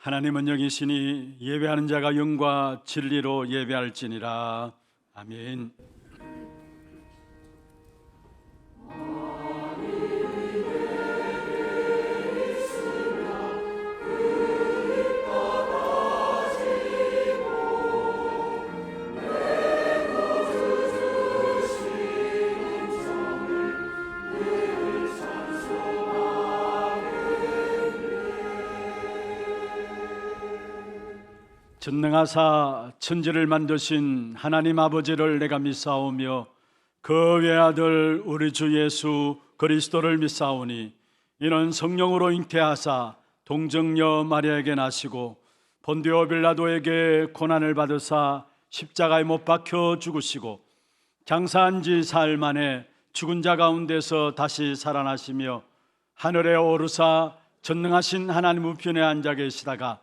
하나님은 영이시니 예배하는 자가 영과 진리로 예배할지니라. 아멘. 전능하사 천지를 만드신 하나님 아버지를 내가 믿사오며 그 외아들 우리 주 예수 그리스도를 믿사오니 이는 성령으로 잉태하사 동정녀 마리아에게 나시고 본디오 빌라도에게 고난을 받으사 십자가에 못 박혀 죽으시고 장사한 지 사흘 만에 죽은 자 가운데서 다시 살아나시며 하늘에 오르사 전능하신 하나님 우편에 앉아 계시다가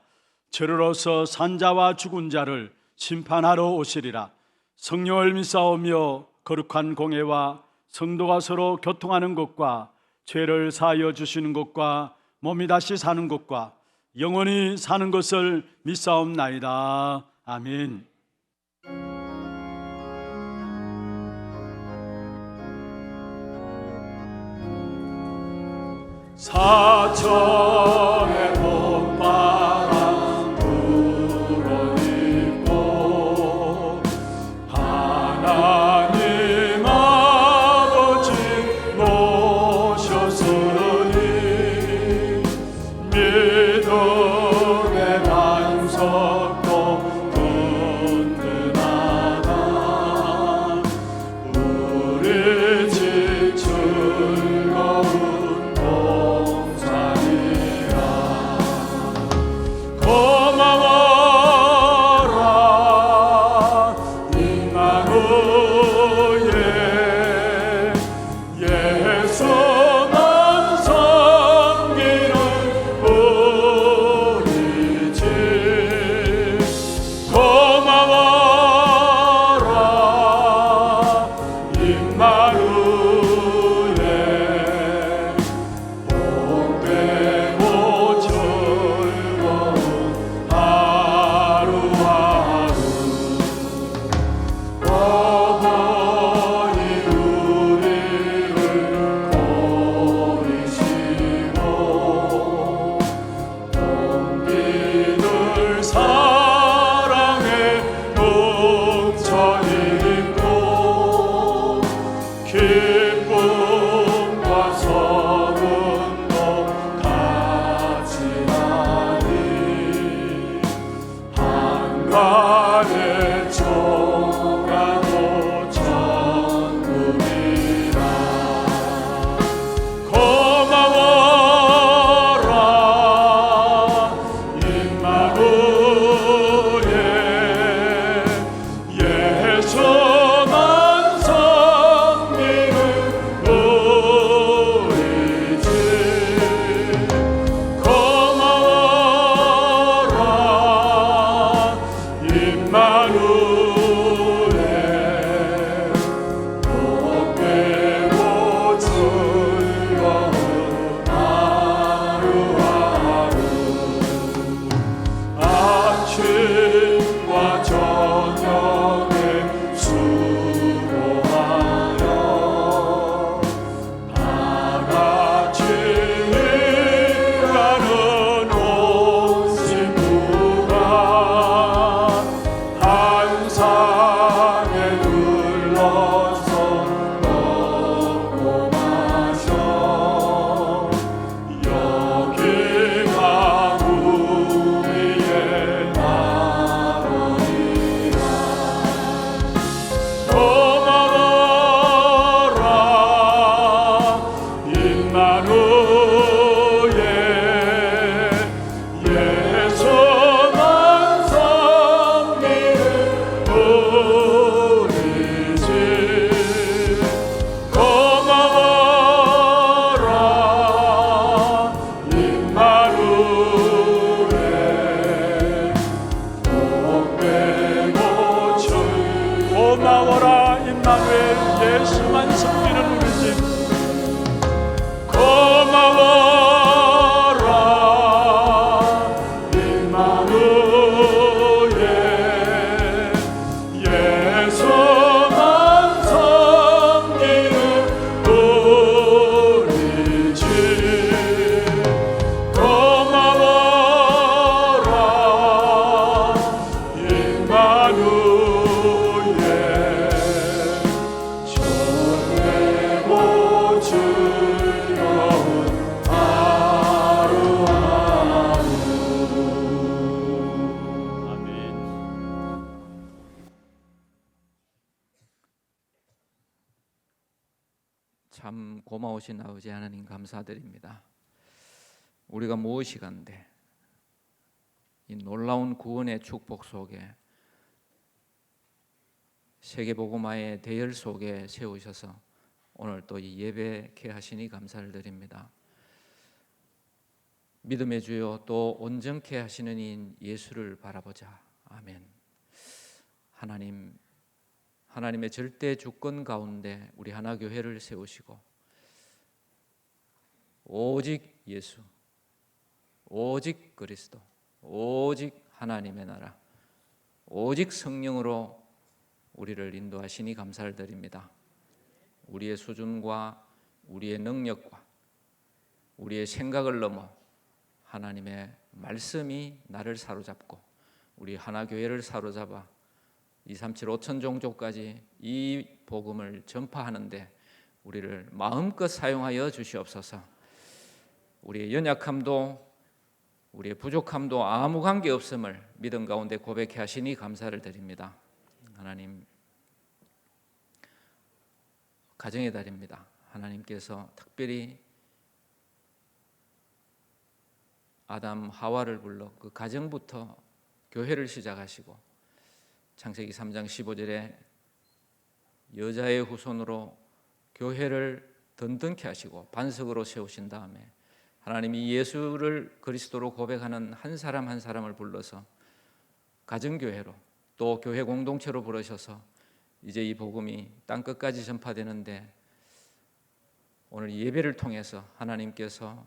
저르러서 산자와 죽은 자를 심판하러 오시리라. 성령을 믿사오며 거룩한 공회와 성도가 서로 교통하는 것과 죄를 사하여 주시는 것과 몸이 다시 사는 것과 영원히 사는 것을 믿사옵나이다. 아멘. 사천의 봄바람 불어입고 하나님 아버지 모셨으니 믿음의 반석도 든든하다. 우리 집 즐거운 봉사리 참 고마우신 아버지 하나님 감사드립니다. 우리가 무엇이 간데 이 놀라운 구원의 축복 속에 세계복음화의 대열 속에 세우셔서 오늘 또 이 예배케 하시니 감사를 드립니다. 믿음의 주요 또 온전케 하시는 이인 예수를 바라보자. 아멘. 하나님의 절대 주권 가운데 우리 하나교회를 세우시고 오직 예수, 오직 그리스도, 오직 하나님의 나라, 오직 성령으로 우리를 인도하시니 감사를 드립니다. 우리의 수준과 우리의 능력과 우리의 생각을 넘어 하나님의 말씀이 나를 사로잡고 우리 하나교회를 사로잡아 237 5천 종족까지 이 복음을 전파하는데 우리를 마음껏 사용하여 주시옵소서. 우리의 연약함도 우리의 부족함도 아무 관계 없음을 믿음 가운데 고백해 하시니 감사를 드립니다. 하나님, 가정의 달입니다. 하나님께서 특별히 아담 하와를 불러 그 가정부터 교회를 시작하시고 창세기 3장 15절에 여자의 후손으로 교회를 든든케 하시고 반석으로 세우신 다음에 하나님이 예수를 그리스도로 고백하는 한 사람 한 사람을 불러서 가정교회로 또 교회 공동체로 부르셔서 이제 이 복음이 땅끝까지 전파되는데 오늘 예배를 통해서 하나님께서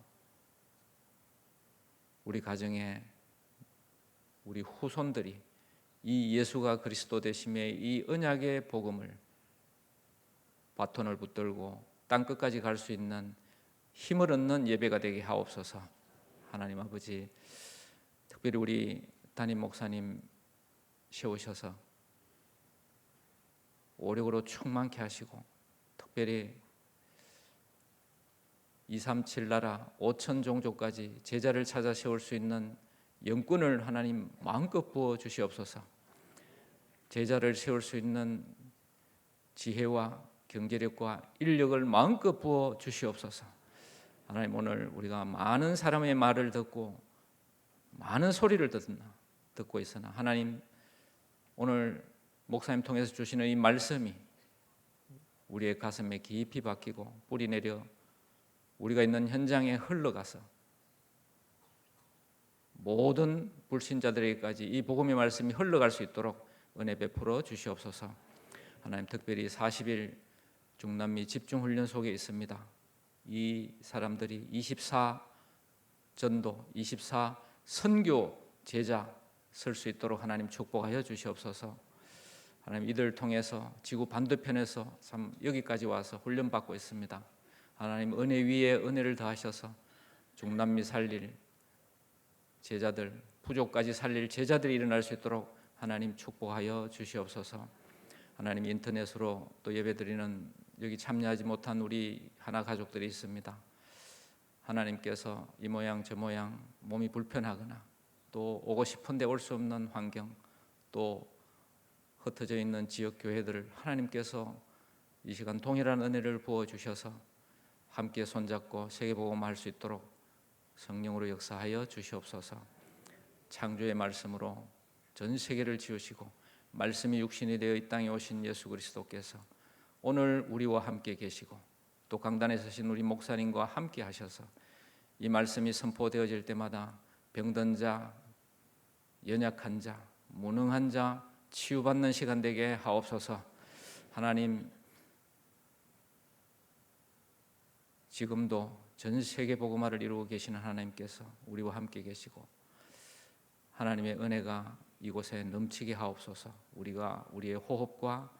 우리 가정에 우리 후손들이 이 예수가 그리스도 되심의 이 언약의 복음을 바톤을 붙들고 땅끝까지 갈 수 있는 힘을 얻는 예배가 되게 하옵소서. 하나님 아버지, 특별히 우리 담임 목사님 세우셔서 오력으로 충만케 하시고 특별히 237 나라 5천 종족까지 제자를 찾아 세울 수 있는 영권을 하나님 마음껏 부어 주시옵소서. 제자를 세울 수 있는 지혜와 경제력과 인력을 마음껏 부어 주시옵소서. 하나님, 오늘 우리가 많은 사람의 말을 듣고 많은 소리를 듣고 있으나 하나님, 오늘 목사님 통해서 주시는 이 말씀이 우리의 가슴에 깊이 박히고 뿌리 내려 우리가 있는 현장에 흘러가서 모든 불신자들에게까지 이 복음의 말씀이 흘러갈 수 있도록 은혜 베풀어 주시옵소서. 하나님, 특별히 40일 중남미 집중훈련 속에 있습니다. 이 사람들이 24 전도, 24 선교 제자 설 수 있도록 하나님 축복하여 주시옵소서. 하나님, 이들 통해서 지구 반대편에서 참 여기까지 와서 훈련받고 있습니다. 하나님, 은혜 위에 은혜를 더하셔서 중남미 살릴 제자들, 부족까지 살릴 제자들이 일어날 수 있도록 하나님 축복하여 주시옵소서. 하나님, 인터넷으로 또 예배드리는 여기 참여하지 못한 우리 하나 가족들이 있습니다. 하나님께서 이 모양 저 모양 몸이 불편하거나 또 오고 싶은데 올 수 없는 환경, 또 흩어져 있는 지역 교회들을 하나님께서 이 시간 동일한 은혜를 부어주셔서 함께 손잡고 세계복음화할 수 있도록 성령으로 역사하여 주시옵소서. 창조의 말씀으로 전 세계를 지으시고 말씀이 육신이 되어 이 땅에 오신 예수 그리스도께서 오늘 우리와 함께 계시고 또 강단에 서신 우리 목사님과 함께 하셔서 이 말씀이 선포되어질 때마다 병든 자, 연약한 자, 무능한 자 치유받는 시간 되게 하옵소서. 하나님, 지금도 전 세계 복음화를 이루고 계시는 하나님께서 우리와 함께 계시고 하나님의 은혜가 이곳에 넘치게 하옵소서. 우리가 우리의 호흡과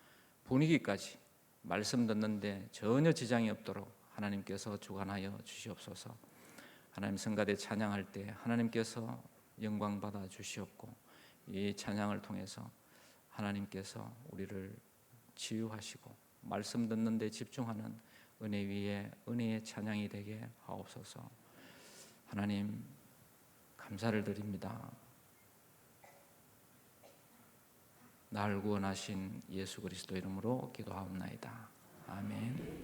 분위기까지 말씀 듣는데 전혀 지장이 없도록 하나님께서 주관하여 주시옵소서. 하나님, 성가대 찬양할 때 하나님께서 영광 받아 주시옵고 이 찬양을 통해서 하나님께서 우리를 치유하시고 말씀 듣는 데 집중하는 은혜 위에 은혜의 찬양이 되게 하옵소서. 하나님, 감사를 드립니다. 날 구원하신 예수 그리스도 이름으로 기도하옵나이다. 아멘.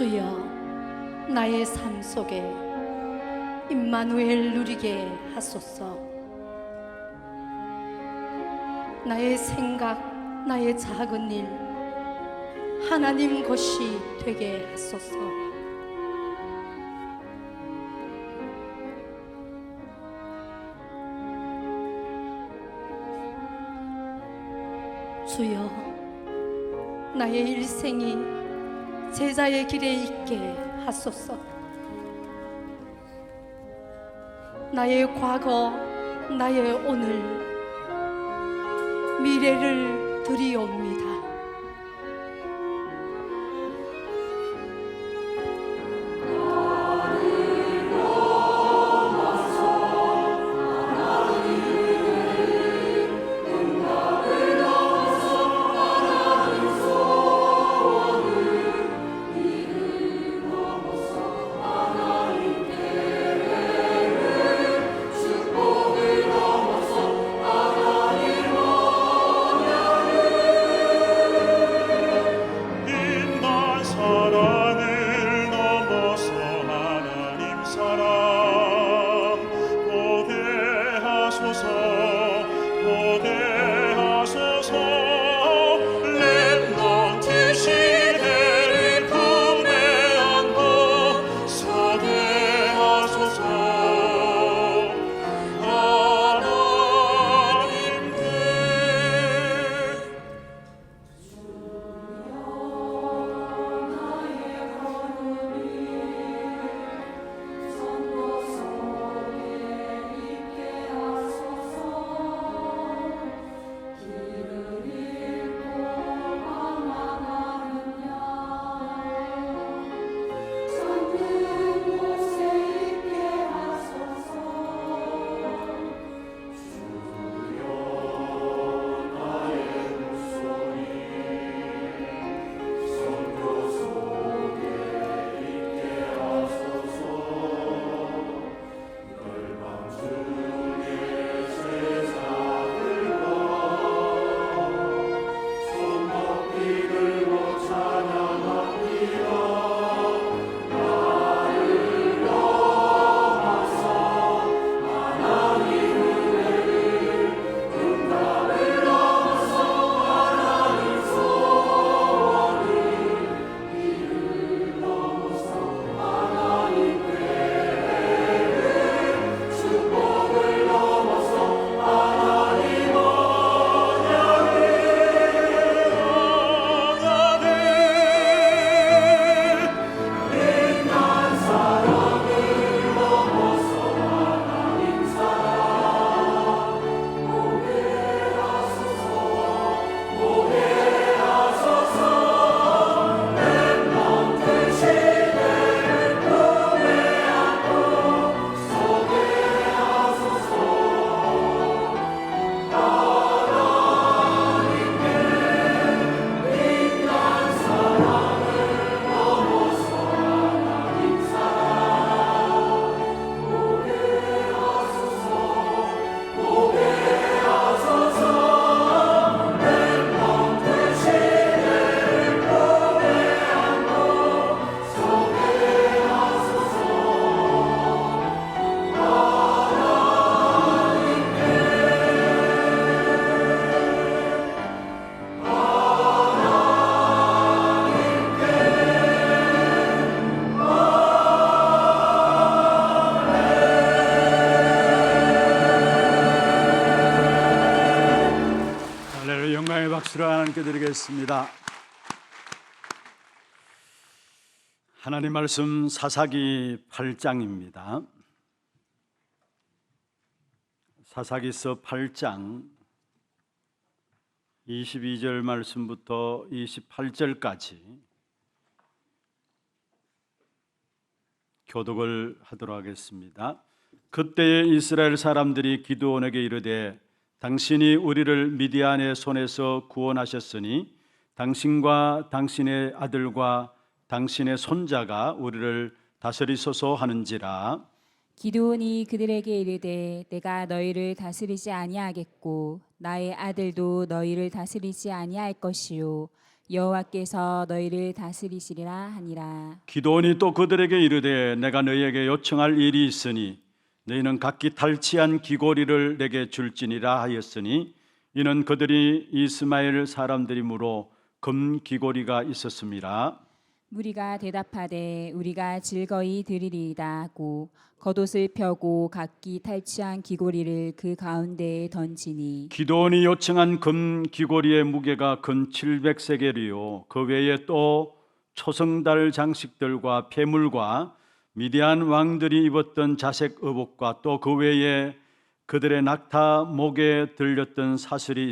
주여, 나의 삶 속에 임마누엘 누리게 하소서. 나의 생각, 나의 작은 일 하나님 것이 되게 하소서. 주여, 나의 일생이 제자의 길에 있게 하소서. 나의 과거, 나의 오늘, 미래를 드리옵니다. 박수를 하나님께 드리겠습니다. 하나님 말씀 사사기 8장입니다. 사사기서 8장 22절 말씀부터 28절까지 교독을 하도록 하겠습니다. 그때에 이스라엘 사람들이 기드온에게 이르되 당신이 우리를 미디안의 손에서 구원하셨으니 당신과 당신의 아들과 당신의 손자가 우리를 다스리소서 하는지라. 기드온이 그들에게 이르되 내가 너희를 다스리지 아니하겠고 나의 아들도 너희를 다스리지 아니할 것이요 여호와께서 너희를 다스리시리라 하니라. 기도원이 또 그들에게 이르되 내가 너희에게 요청할 일이 있으니 너희는 각기 탈취한 귀고리를 내게 줄지니라 하였으니 이는 그들이 이스마엘 사람들이므로 금 귀고리가 있었습니다. 무리가 대답하되 우리가 즐거이 드리리이다 하고 겉옷을 펴고 각기 탈취한 귀고리를 그 가운데에 던지니 기도원이 요청한 금 귀고리의 무게가 근 700세겔이요 그 외에 또 초승달 장식들과 폐물과 미디안 왕들이 입었던 자색 의복과 또 그 외에 그들의 낙타 목에 들렸던 사슬이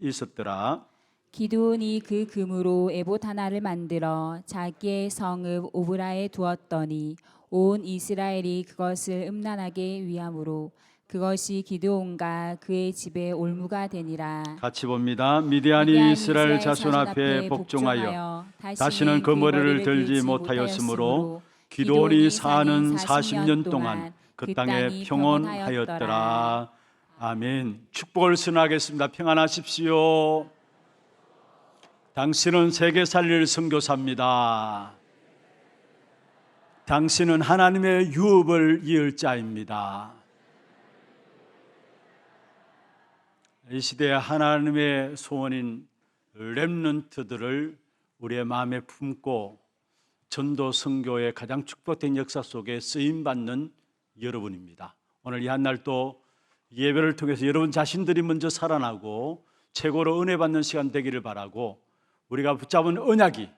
있었더라. 기드온이 그 금으로 에봇 하나를 만들어 자기의 성읍 오브라에 두었더니 온 이스라엘이 그것을 음란하게 위함으로 그것이 기드온과 그의 집에 올무가 되니라. 같이 봅니다. 미디안이 이스라엘 자손 앞에 복종하여 다시는 그 머리를 들지 못하였으므로 기드온이 사는 40년 동안 그 땅에 평온하였더라. 아멘. 축복을 선하겠습니다. 평안하십시오. 당신은 세계 살릴 선교사입니다. 당신은 하나님의 유업을 이을 자입니다. 이 시대에 하나님의 소원인 렘넌트들을 우리의 마음에 품고 전도 선교의 가장 축복된 역사 속에 쓰임받는 여러분입니다. 오늘 이 한날도 예배를 통해서 여러분 자신들이 먼저 살아나고 최고로 은혜 받는 시간 되기를 바라고 우리가 붙잡은 언약이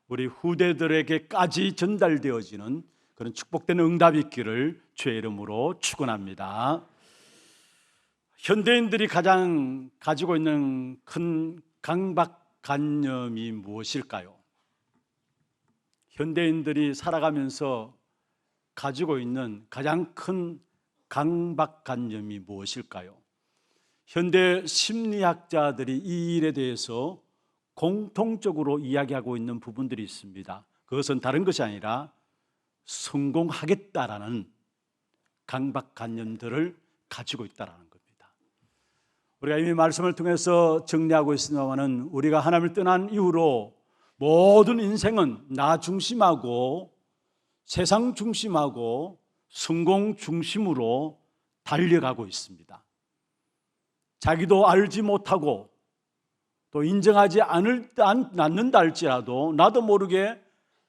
우리 후대들에게까지 전달되어지는 그런 축복된 응답이 있기를 주의 이름으로 축원합니다. 현대인들이 가장 가지고 있는 큰 강박관념이 무엇일까요? 현대인들이 살아가면서 가지고 있는 가장 큰 강박관념이 무엇일까요? 현대 심리학자들이 이 일에 대해서 공통적으로 이야기하고 있는 부분들이 있습니다. 그것은 다른 것이 아니라 성공하겠다라는 강박관념들을 가지고 있다라는 겁니다. 우리가 이미 말씀을 통해서 정리하고 있습니다만은 우리가 하나님을 떠난 이후로 모든 인생은 나 중심하고 세상 중심하고 성공 중심으로 달려가고 있습니다. 자기도 알지 못하고 또 인정하지 않는다 할지라도 나도 모르게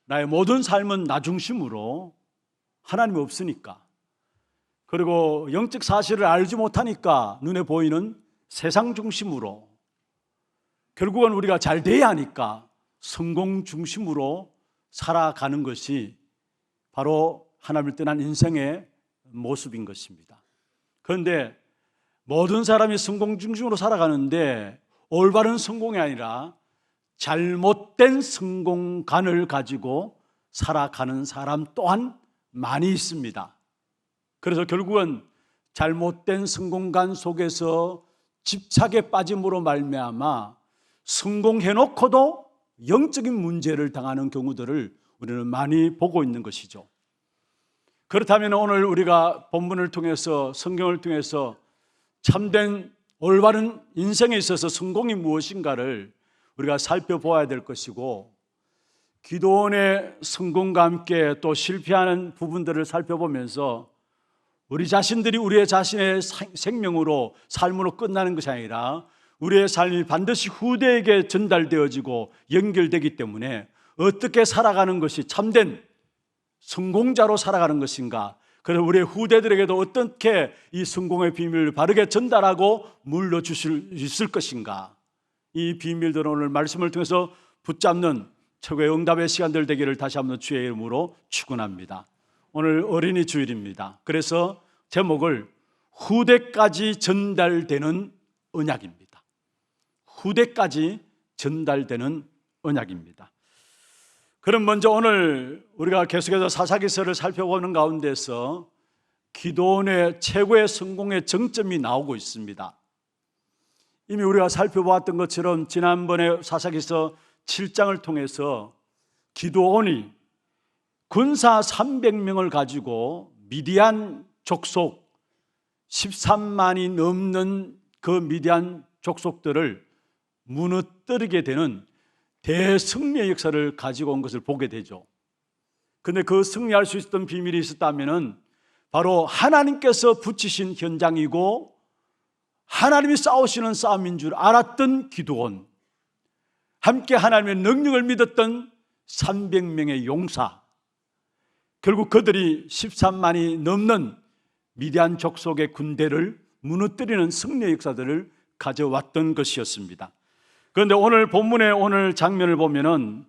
나의 모든 삶은 나 중심으로 하나님이 없으니까 그리고 영적 사실을 알지 못하니까 눈에 보이는 세상 중심으로 결국은 우리가 잘 돼야 하니까 성공 중심으로 살아가는 것이 바로 하나님을 떠난 인생의 모습인 것입니다. 그런데 모든 사람이 성공 중심으로 살아가는데 올바른 성공이 아니라 잘못된 성공관을 가지고 살아가는 사람 또한 많이 있습니다. 그래서 결국은 잘못된 성공관 속에서 집착에 빠짐으로 말미암아 성공해놓고도 영적인 문제를 당하는 경우들을 우리는 많이 보고 있는 것이죠. 그렇다면 오늘 우리가 본문을 통해서 성경을 통해서 참된 올바른 인생에 있어서 성공이 무엇인가를 우리가 살펴보아야 될 것이고 기도원의 성공과 함께 또 실패하는 부분들을 살펴보면서 우리 자신들이 우리의 자신의 생명으로 삶으로 끝나는 것이 아니라 우리의 삶이 반드시 후대에게 전달되어지고 연결되기 때문에 어떻게 살아가는 것이 참된 성공자로 살아가는 것인가, 그래서 우리의 후대들에게도 어떻게 이 성공의 비밀을 바르게 전달하고 물려주실 수 있을 것인가, 이 비밀들은 오늘 말씀을 통해서 붙잡는 최고의 응답의 시간들 되기를 다시 한번 주의 이름으로 축원합니다. 오늘 어린이 주일입니다. 그래서 제목을 후대까지 전달되는 언약입니다. 후대까지 전달되는 언약입니다. 그럼 먼저 오늘 우리가 계속해서 사사기서를 살펴보는 가운데서 기도원의 최고의 성공의 정점이 나오고 있습니다. 이미 우리가 살펴보았던 것처럼 지난번에 사사기서 7장을 통해서 기도원이 군사 300명을 가지고 미디안 족속 13만이 넘는 그 미디안 족속들을 무너뜨리게 되는 대승리의 역사를 가지고 온 것을 보게 되죠. 근데 그 승리할 수 있었던 비밀이 있었다면은 바로 하나님께서 붙이신 현장이고 하나님이 싸우시는 싸움인 줄 알았던 기드온, 함께 하나님의 능력을 믿었던 300명의 용사, 결국 그들이 13만이 넘는 미디안 족속의 군대를 무너뜨리는 승리의 역사들을 가져왔던 것이었습니다. 그런데 오늘 본문의 오늘 장면을 보면은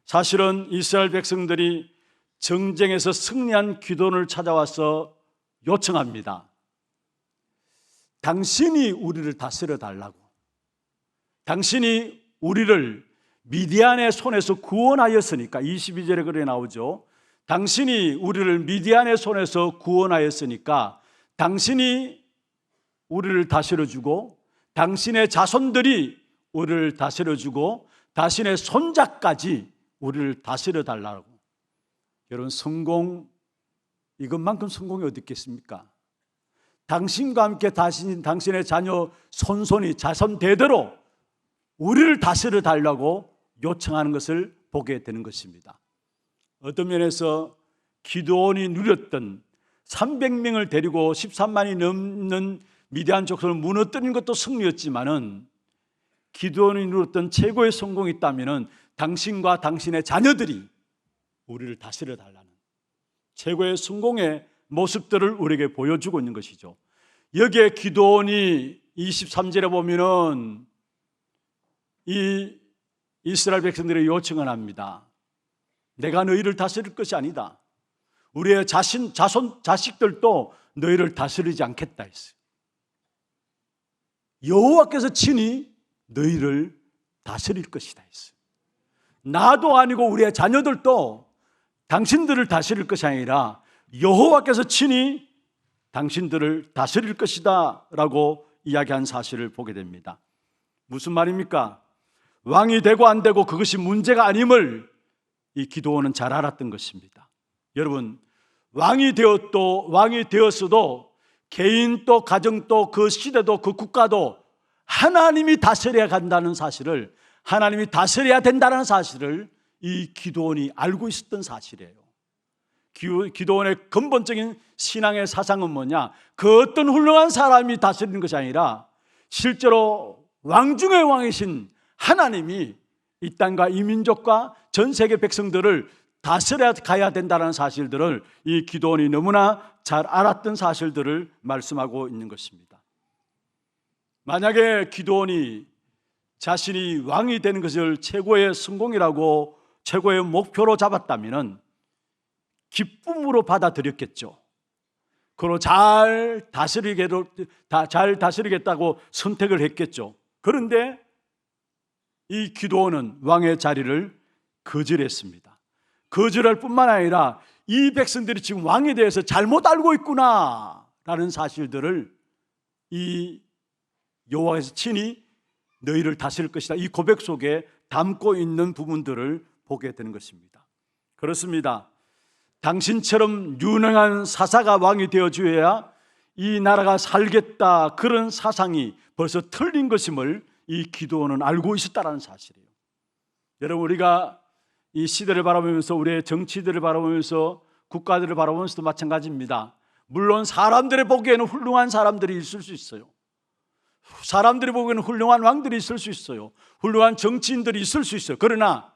사실은 이스라엘 백성들이 정쟁에서 승리한 기드온을 찾아와서 요청합니다. 당신이 우리를 다스려 달라고. 당신이 우리를 미디안의 손에서 구원하였으니까, 22절에 그렇게 나오죠. 당신이 우리를 미디안의 손에서 구원하였으니까 당신이 우리를 다스려주고 당신의 자손들이 우리를 다스려주고 당신의 손자까지 우리를 다스려 달라고. 여러분, 성공, 이것만큼 성공이 어디 있겠습니까? 당신과 함께 당신의 자녀 손손이 자손 대대로 우리를 다스려 달라고 요청하는 것을 보게 되는 것입니다. 어떤 면에서 기드온이 누렸던 300명을 데리고 13만이 넘는 미디안 족속을 무너뜨린 것도 승리였지만은 기드온이 누렸던 최고의 성공이 있다면은 당신과 당신의 자녀들이 우리를 다스려 달라는 최고의 성공의 모습들을 우리에게 보여주고 있는 것이죠. 여기에 기드온이 23절에 보면은 이 이스라엘 백성들의 요청을 합니다. 내가 너희를 다스릴 것이 아니다. 우리의 자식들도 너희를 다스리지 않겠다 했어요. 여호와께서 친히 너희를 다스릴 것이다 했어요. 나도 아니고 우리의 자녀들도 당신들을 다스릴 것이 아니라 여호와께서 친히 당신들을 다스릴 것이다 라고 이야기한 사실을 보게 됩니다. 무슨 말입니까? 왕이 되고 안 되고 그것이 문제가 아님을 이 기드온은 잘 알았던 것입니다. 여러분, 왕이 되었어도 개인도 가정도 그 시대도 그 국가도 하나님이 다스려야 간다는 사실을, 하나님이 다스려야 된다는 사실을 이 기드온이 알고 있었던 사실이에요. 기드온의 근본적인 신앙의 사상은 뭐냐? 그 어떤 훌륭한 사람이 다스리는 것이 아니라 실제로 왕 중의 왕이신 하나님이 이 땅과 이 민족과 전 세계 백성들을 다스려 가야 된다는 사실들을 이 기드온이 너무나 잘 알았던 사실들을 말씀하고 있는 것입니다. 만약에 기드온이 자신이 왕이 되는 것을 최고의 성공이라고 최고의 목표로 잡았다면 기쁨으로 받아들였겠죠. 그로 잘 다스리겠다고 선택을 했겠죠. 그런데 이 기드온은 왕의 자리를 거절했습니다. 거절할 뿐만 아니라 이 백성들이 지금 왕에 대해서 잘못 알고 있구나 라는 사실들을 이 여호와께서 친히 너희를 다스릴 것이다, 이 고백 속에 담고 있는 부분들을 보게 되는 것입니다. 그렇습니다. 당신처럼 유능한 사사가 왕이 되어줘야 이 나라가 살겠다, 그런 사상이 벌써 틀린 것임을 이 기드온은 알고 있었다는 사실이에요. 여러분, 우리가 이 시대를 바라보면서, 우리의 정치들을 바라보면서, 국가들을 바라보면서도 마찬가지입니다. 물론 사람들의 보기에는 훌륭한 사람들이 있을 수 있어요. 사람들이 보기에는 훌륭한 왕들이 있을 수 있어요. 훌륭한 정치인들이 있을 수 있어요. 그러나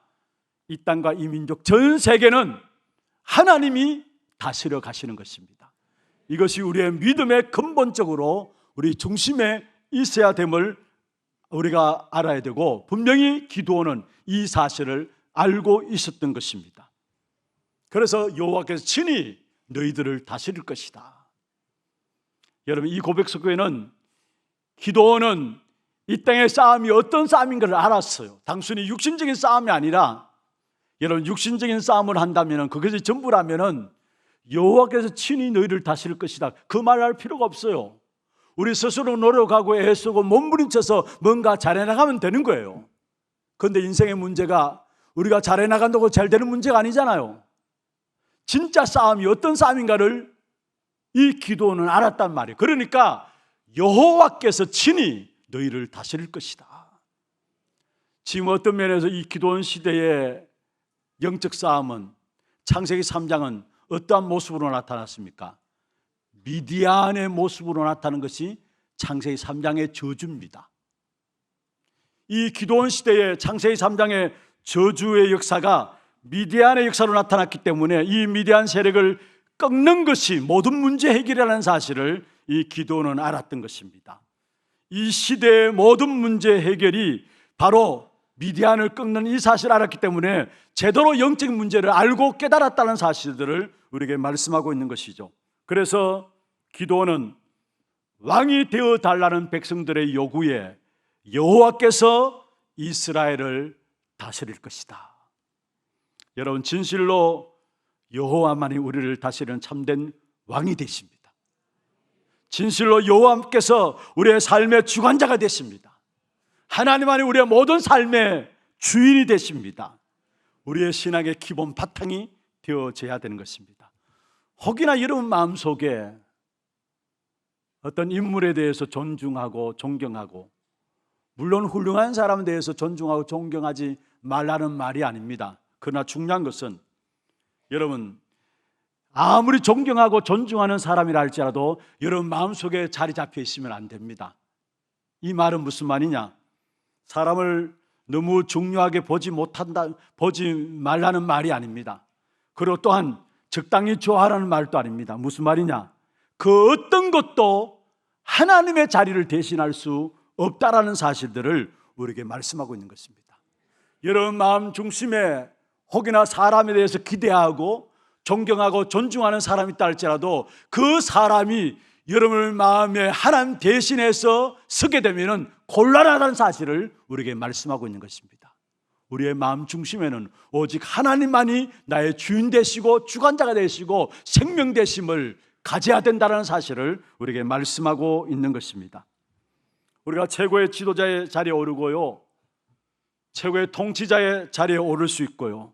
이 땅과 이 민족 전 세계는 하나님이 다스려 가시는 것입니다. 이것이 우리의 믿음의 근본적으로 우리 중심에 있어야 됨을 우리가 알아야 되고, 분명히 기드온은 이 사실을 알고 있었던 것입니다. 그래서 여호와께서 친히 너희들을 다스릴 것이다. 여러분, 이 고백 속에는 기드온은 이 땅의 싸움이 어떤 싸움인가를 알았어요. 단순히 육신적인 싸움이 아니라, 여러분, 육신적인 싸움을 한다면, 그것이 전부라면 여호와께서 친히 너희를 다스릴 것이다, 그 말을 할 필요가 없어요. 우리 스스로 노력하고 애쓰고 몸부림쳐서 뭔가 잘해나가면 되는 거예요. 그런데 인생의 문제가 우리가 잘해나간다고 잘 되는 문제가 아니잖아요. 진짜 싸움이 어떤 싸움인가를 이 기드온은 알았단 말이에요. 그러니까 여호와께서 친히 너희를 다스릴 것이다. 지금 어떤 면에서 이 기도원 시대의 영적 싸움은 창세기 3장은 어떠한 모습으로 나타났습니까? 미디안의 모습으로 나타나는 것이 창세기 3장의 저주입니다. 이 기도원 시대의 창세기 3장의 저주의 역사가 미디안의 역사로 나타났기 때문에 이 미디안 세력을 꺾는 것이 모든 문제 해결이라는 사실을 이 기도원은 알았던 것입니다. 이 시대의 모든 문제 해결이 바로 미디안을 꺾는 이 사실을 알았기 때문에 제대로 영적인 문제를 알고 깨달았다는 사실들을 우리에게 말씀하고 있는 것이죠. 그래서 기도원은 왕이 되어 달라는 백성들의 요구에 여호와께서 이스라엘을 다스릴 것이다. 여러분, 진실로 여호와만이 우리를 다스리는 참된 왕이 되십니다. 진실로 여호와께서 우리의 삶의 주관자가 되십니다. 하나님만이 우리의 모든 삶의 주인이 되십니다. 우리의 신앙의 기본 바탕이 되어져야 되는 것입니다. 혹이나 여러분 마음속에 어떤 인물에 대해서 존중하고 존경하고, 물론 훌륭한 사람에 대해서 존중하고 존경하지 말라는 말이 아닙니다. 그러나 중요한 것은 여러분, 아무리 존경하고 존중하는 사람이라 할지라도 여러분 마음속에 자리 잡혀 있으면 안 됩니다. 이 말은 무슨 말이냐? 사람을 너무 중요하게 보지 말라는 말이 아닙니다. 그리고 또한 적당히 좋아하라는 말도 아닙니다. 무슨 말이냐? 그 어떤 것도 하나님의 자리를 대신할 수 없다라는 사실들을 우리에게 말씀하고 있는 것입니다. 여러분 마음 중심에 혹이나 사람에 대해서 기대하고 존경하고 존중하는 사람이 있다 할지라도 그 사람이 여러분의 마음에 하나님 대신해서 서게 되면 곤란하다는 사실을 우리에게 말씀하고 있는 것입니다. 우리의 마음 중심에는 오직 하나님만이 나의 주인 되시고 주관자가 되시고 생명 되심을 가져야 된다는 사실을 우리에게 말씀하고 있는 것입니다. 우리가 최고의 지도자의 자리에 오르고요, 최고의 통치자의 자리에 오를 수 있고요,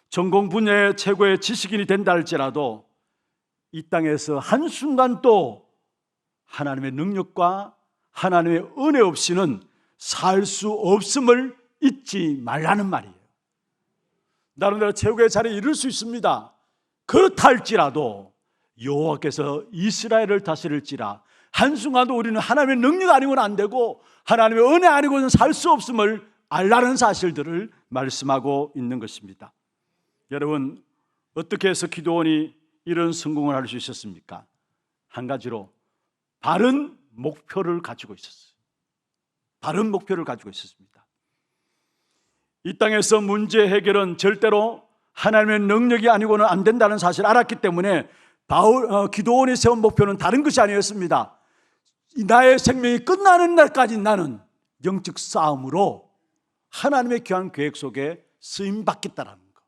전공 분야의 최고의 지식인이 된다 할지라도 이 땅에서 한순간도 하나님의 능력과 하나님의 은혜 없이는 살 수 없음을 잊지 말라는 말이에요. 나름대로 최고의 자리에 이룰 수 있습니다. 그렇다 할지라도 여호와께서 이스라엘을 다스릴지라 한순간도 우리는 하나님의 능력 아니고는 안 되고 하나님의 은혜 아니고는 살 수 없음을 알라는 사실들을 말씀하고 있는 것입니다. 여러분, 어떻게 해서 기도원이 이런 성공을 할 수 있었습니까? 한 가지로 바른 목표를 가지고 있었어요. 바른 목표를 가지고 있었습니다. 이 땅에서 문제 해결은 절대로 하나님의 능력이 아니고는 안 된다는 사실을 알았기 때문에 기도원이 세운 목표는 다른 것이 아니었습니다. 나의 생명이 끝나는 날까지 나는 영적 싸움으로 하나님의 귀한 계획 속에 쓰임받겠다라는 것.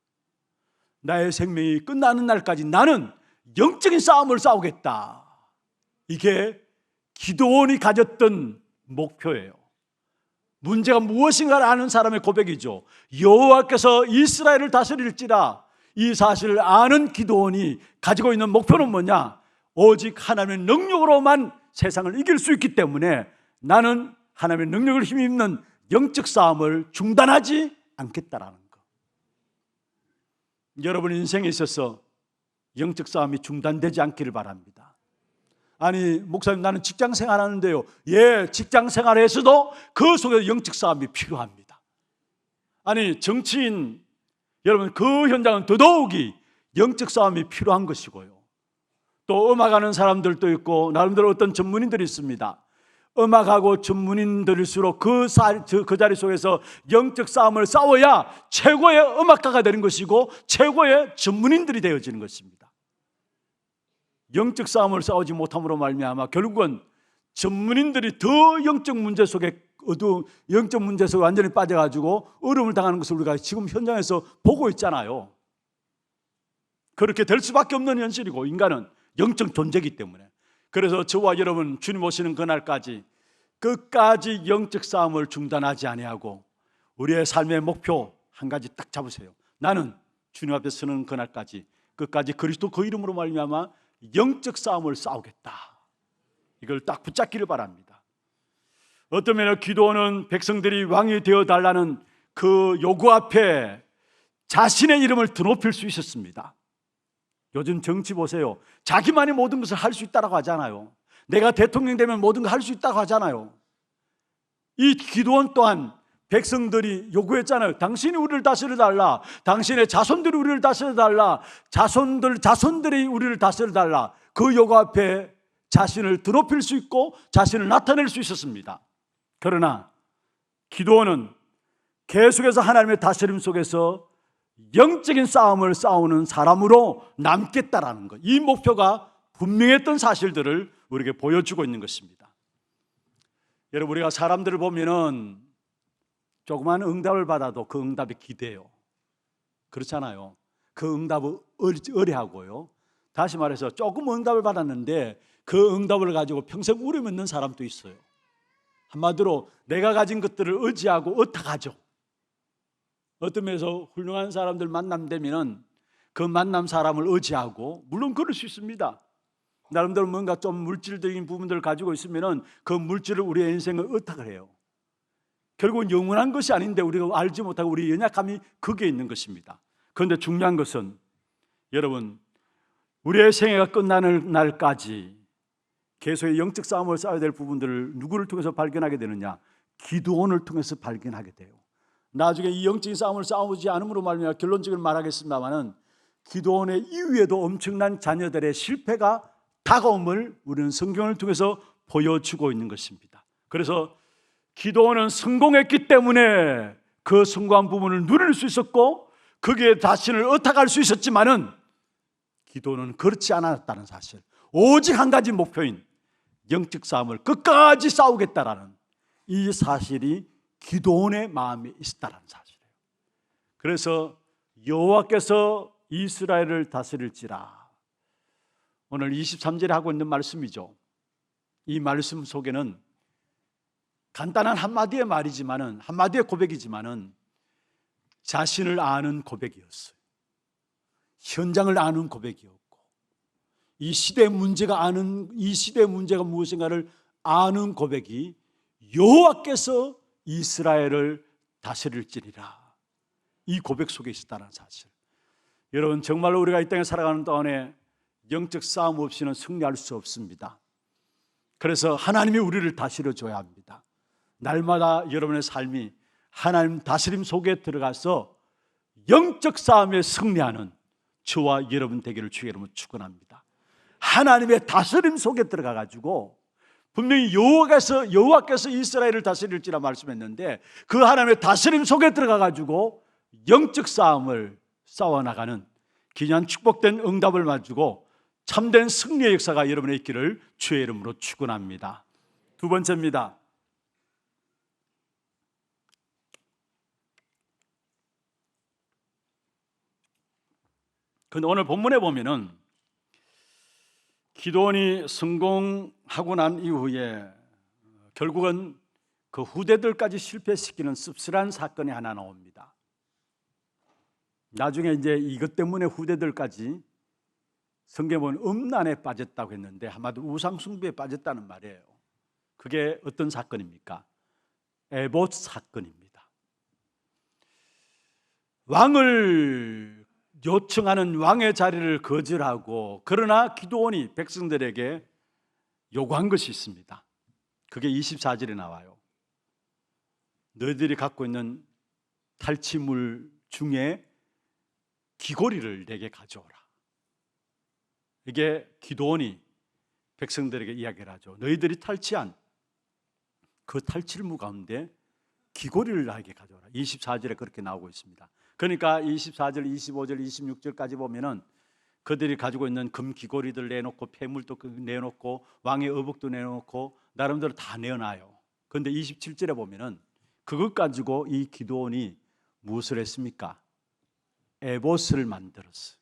나의 생명이 끝나는 날까지 나는 영적인 싸움을 싸우겠다. 이게 기도원이 가졌던 목표예요. 문제가 무엇인가를 아는 사람의 고백이죠. 여호와께서 이스라엘을 다스릴지라. 이 사실을 아는 기도원이 가지고 있는 목표는 뭐냐? 오직 하나님의 능력으로만 세상을 이길 수 있기 때문에 나는 하나님의 능력을 힘입는 영적 싸움을 중단하지 않겠다라는 것. 여러분 인생에 있어서 영적 싸움이 중단되지 않기를 바랍니다. 아니 목사님 나는 직장 생활하는데요. 예, 직장 생활에서도 그 속에 영적 싸움이 필요합니다. 아니 정치인 여러분 그 현장은 더더욱이 영적 싸움이 필요한 것이고요. 또 음악하는 사람들도 있고 나름대로 어떤 전문인들이 있습니다. 음악하고 전문인들일수록 그 자리 속에서 영적 싸움을 싸워야 최고의 음악가가 되는 것이고 최고의 전문인들이 되어지는 것입니다. 영적 싸움을 싸우지 못함으로 말미암아 결국은 전문인들이 더 영적 문제 속에 영적 문제 속에 완전히 빠져가지고 어려움을 당하는 것을 우리가 지금 현장에서 보고 있잖아요. 그렇게 될 수밖에 없는 현실이고 인간은 영적 존재이기 때문에. 그래서 저와 여러분 주님 오시는 그날까지 끝까지 영적 싸움을 중단하지 아니하고 우리의 삶의 목표 한 가지 딱 잡으세요. 나는 주님 앞에 서는 그날까지 끝까지 그리스도 그 이름으로 말미암아 영적 싸움을 싸우겠다. 이걸 딱 붙잡기를 바랍니다. 어떤 면에 기도원은 백성들이 왕이 되어달라는 그 요구 앞에 자신의 이름을 드높일 수 있었습니다. 요즘 정치 보세요. 자기만이 모든 것을 할 수 있다고 하잖아요. 내가 대통령 되면 모든 걸 할 수 있다고 하잖아요. 이 기도원 또한 백성들이 요구했잖아요. 당신이 우리를 다스려달라. 당신의 자손들이 우리를 다스려달라. 자손들이 우리를 다스려달라. 그 요구 앞에 자신을 드높일 수 있고 자신을 나타낼 수 있었습니다. 그러나 기도원은 계속해서 하나님의 다스림 속에서 영적인 싸움을 싸우는 사람으로 남겠다라는 것, 이 목표가 분명했던 사실들을 우리에게 보여주고 있는 것입니다. 여러분, 우리가 사람들을 보면은 조그만 응답을 받아도 그 응답이 기대요. 그렇잖아요. 그 응답을 의뢰하고요. 다시 말해서 조금 응답을 받았는데 그 응답을 가지고 평생 우려먹는 사람도 있어요. 한마디로 내가 가진 것들을 의지하고 의탁하죠. 어떤 면에서 훌륭한 사람들 만남되면 그 만남 사람을 의지하고, 물론 그럴 수 있습니다. 나름대로 뭔가 좀 물질적인 부분들을 가지고 있으면 그 물질을 우리의 인생을 의탁을 해요. 결국은 영원한 것이 아닌데 우리가 알지 못하고 우리 연약함이 거기에 있는 것입니다. 그런데 중요한 것은 여러분, 우리의 생애가 끝나는 날까지 계속의 영적 싸움을 싸워야 될 부분들을 누구를 통해서 발견하게 되느냐? 기도원을 통해서 발견하게 돼요. 나중에 이 영적인 싸움을 싸우지 않음으로 말미암아 결론적으로 말하겠습니다마는 기도원의 이후에도 엄청난 자녀들의 실패가 다가옴을 우리는 성경을 통해서 보여주고 있는 것입니다. 그래서 기도원은 성공했기 때문에 그 성공한 부분을 누릴 수 있었고 거기에 자신을 의탁할 수 있었지만은 기도원은 그렇지 않았다는 사실, 오직 한 가지 목표인 영적 싸움을 끝까지 싸우겠다라는 이 사실이 기도원의 마음에 있었다는 사실이에요. 그래서 여호와께서 이스라엘을 다스릴지라, 오늘 23절에 하고 있는 말씀이죠. 이 말씀 속에는 간단한 한마디의 말이지만은, 한마디의 고백이지만은 자신을 아는 고백이었어요. 현장을 아는 고백이었고, 이 시대의 문제가 무엇인가를 아는 고백이 여호와께서 이스라엘을 다스릴지니라, 이 고백 속에 있었다는 사실. 여러분, 정말로 우리가 이 땅에 살아가는 동안에 영적 싸움 없이는 승리할 수 없습니다. 그래서 하나님이 우리를 다스려 줘야 합니다. 날마다 여러분의 삶이 하나님 다스림 속에 들어가서 영적 싸움에 승리하는 저와 여러분 되기를 주의 이름으로 축원합니다. 하나님의 다스림 속에 들어가 가지고, 분명히 여호와께서 이스라엘을 다스릴지라 말씀했는데 그 하나님의 다스림 속에 들어가 가지고 영적 싸움을 싸워나가는 귀한 축복된 응답을 가지고 참된 승리의 역사가 여러분의 있기를 주의 이름으로 축원합니다. 두 번째입니다. 근데 오늘 본문에 보면은 기도원이 성공하고 난 이후에 결국은 그 후대들까지 실패시키는 씁쓸한 사건이 하나 나옵니다. 나중에 이제 이것 때문에 후대들까지 성경에 보면 음란에 빠졌다고 했는데 한마디로 우상숭배에 빠졌다는 말이에요. 그게 어떤 사건입니까? 에봇 사건입니다. 왕을 요청하는 왕의 자리를 거절하고, 그러나 기도원이 백성들에게 요구한 것이 있습니다. 그게 24절에 나와요. 너희들이 갖고 있는 탈취물 중에 귀고리를 내게 가져오라. 이게 기도원이 백성들에게 이야기를 하죠. 너희들이 탈취한 그 탈취물 가운데 귀고리를 나에게 가져오라. 24절에 그렇게 나오고 있습니다. 그러니까 24절, 25절, 26절까지 보면은 그들이 가지고 있는 금 귀고리들 내놓고 폐물도 내놓고 왕의 의복도 내놓고 나름대로 다 내어놔요. 그런데 27절에 보면은 그것 가지고 이 기도원이 무엇을 했습니까? 에봇을 만들었어요.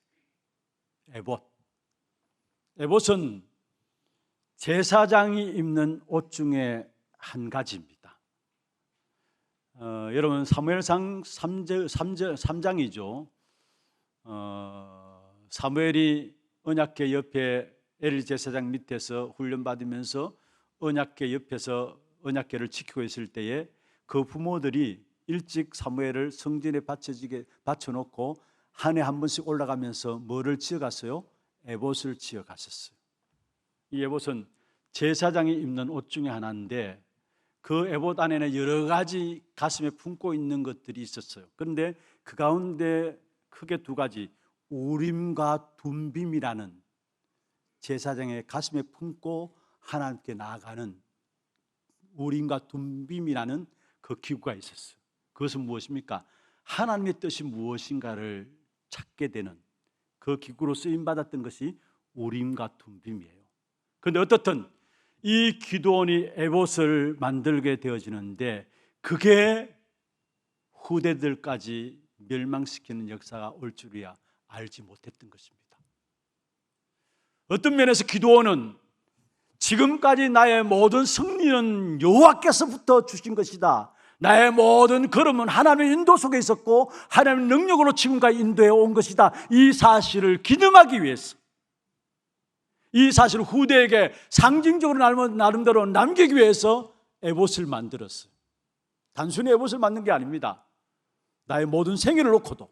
에봇은 제사장이 입는 옷 중에 한 가지입니다. 여러분, 사무엘상 3장이죠. 사무엘이 언약궤 옆에 엘리 제사장 밑에서 훈련받으면서 언약궤 옆에서 언약궤를 지키고 있을 때에 그 부모들이 일찍 사무엘을 성전에 바쳐놓고 한 해 한 번씩 올라가면서 뭐를 지어갔어요? 에봇을 지어갔었어요. 이 에봇은 제사장이 입는 옷 중에 하나인데 그 에봇 안에는 여러 가지 가슴에 품고 있는 것들이 있었어요. 그런데 그 가운데 크게 두 가지, 우림과 둠빔이라는 제사장의 가슴에 품고 하나님께 나아가는 우림과 둠빔이라는 그 기구가 있었어요. 그것은 무엇입니까? 하나님의 뜻이 무엇인가를 찾게 되는 그 기구로 쓰임받았던 것이 우림과 둠빔이에요. 그런데 어떻든 이 기드온이 에봇을 만들게 되어지는데 그게 후대들까지 멸망시키는 역사가 올 줄이야 알지 못했던 것입니다. 어떤 면에서 기드온은 지금까지 나의 모든 승리는 여호와께서부터 주신 것이다, 나의 모든 걸음은 하나님의 인도 속에 있었고 하나님의 능력으로 지금까지 인도해 온 것이다, 이 사실을 기념하기 위해서, 이 사실을 후대에게 상징적으로 나름대로 남기기 위해서 에봇을 만들었어요. 단순히 에봇을 만든 게 아닙니다. 나의 모든 생애를 놓고도,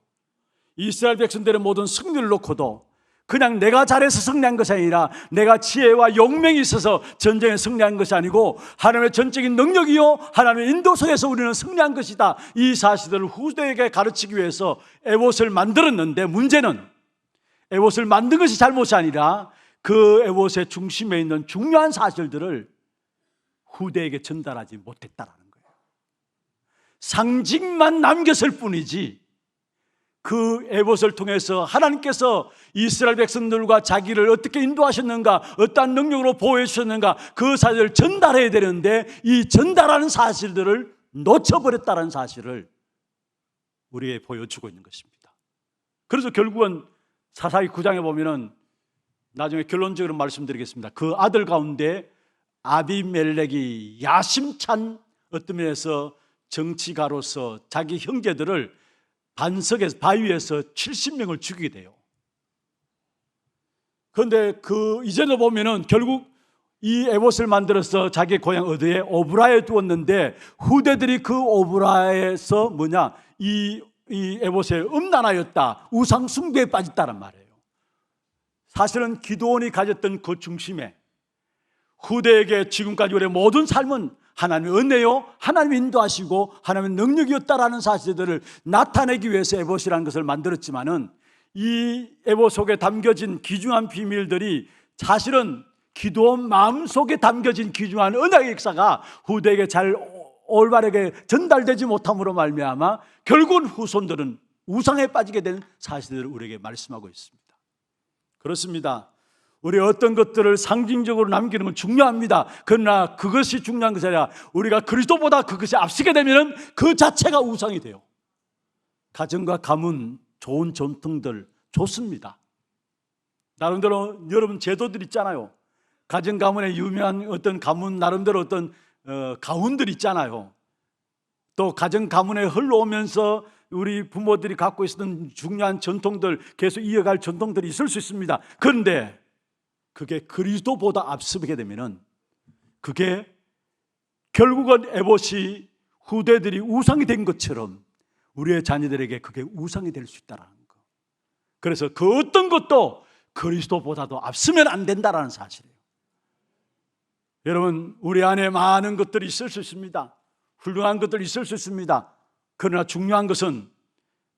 이스라엘 백성들의 모든 승리를 놓고도 그냥 내가 잘해서 승리한 것이 아니라 내가 지혜와 용맹이 있어서 전쟁에 승리한 것이 아니고 하나님의 전적인 능력이요 하나님의 인도 속에서 우리는 승리한 것이다, 이 사실들을 후대에게 가르치기 위해서 에봇을 만들었는데, 문제는 에봇을 만든 것이 잘못이 아니라 그 에봇의 중심에 있는 중요한 사실들을 후대에게 전달하지 못했다라는 거예요. 상징만 남겼을 뿐이지 그 에봇을 통해서 하나님께서 이스라엘 백성들과 자기를 어떻게 인도하셨는가, 어떠한 능력으로 보호해 주셨는가, 그 사실을 전달해야 되는데 이 전달하는 사실들을 놓쳐버렸다는 사실을 우리에게 보여주고 있는 것입니다. 그래서 결국은 사사기 9장에 보면은, 나중에 결론적으로 말씀드리겠습니다, 그 아들 가운데 아비멜렉이 야심찬 어떤 면에서 정치가로서 자기 형제들을 반석에서, 바위에서 70명을 죽이게 돼요. 그런데 그 이전에 보면은 결국 이 에봇을 만들어서 자기 고향 어디에, 오브라에 두었는데 후대들이 그 오브라에서 이 에봇에 음란하였다, 우상 숭배에 빠졌다는 말이에요. 사실은 기드온이 가졌던 그 중심에 후대에게 지금까지 우리의 모든 삶은 하나님의 은혜요, 하나님이 인도하시고 하나님의 능력이었다라는 사실들을 나타내기 위해서 에봇이라는 것을 만들었지만은, 이 에봇 속에 담겨진 귀중한 비밀들이 사실은 기드온 마음속에 담겨진 귀중한 언약의 역사가 후대에게 잘 올바르게 전달되지 못함으로 말미암아 결국은 후손들은 우상에 빠지게 된 사실들을 우리에게 말씀하고 있습니다. 그렇습니다. 우리 어떤 것들을 상징적으로 남기는 건 중요합니다. 그러나 그것이 중요한 것이 아니라 우리가 그리스도보다 그것이 앞서게 되면 그 자체가 우상이 돼요. 가정과 가문, 좋은 전통들 좋습니다. 나름대로 여러분 제도들 있잖아요. 가정 가문에 유명한 어떤 가문, 나름대로 어떤 가훈들 있잖아요. 또 가정 가문에 흘러오면서 우리 부모들이 갖고 있었던 중요한 전통들, 계속 이어갈 전통들이 있을 수 있습니다. 그런데 그게 그리스도보다 앞서게 되면은 그게 결국은 에봇이 후대들이 우상이 된 것처럼 우리의 자녀들에게 그게 우상이 될 수 있다는 거. 그래서 그 어떤 것도 그리스도보다도 앞서면 안 된다는 사실이에요. 여러분, 우리 안에 많은 것들이 있을 수 있습니다. 훌륭한 것들이 있을 수 있습니다. 그러나 중요한 것은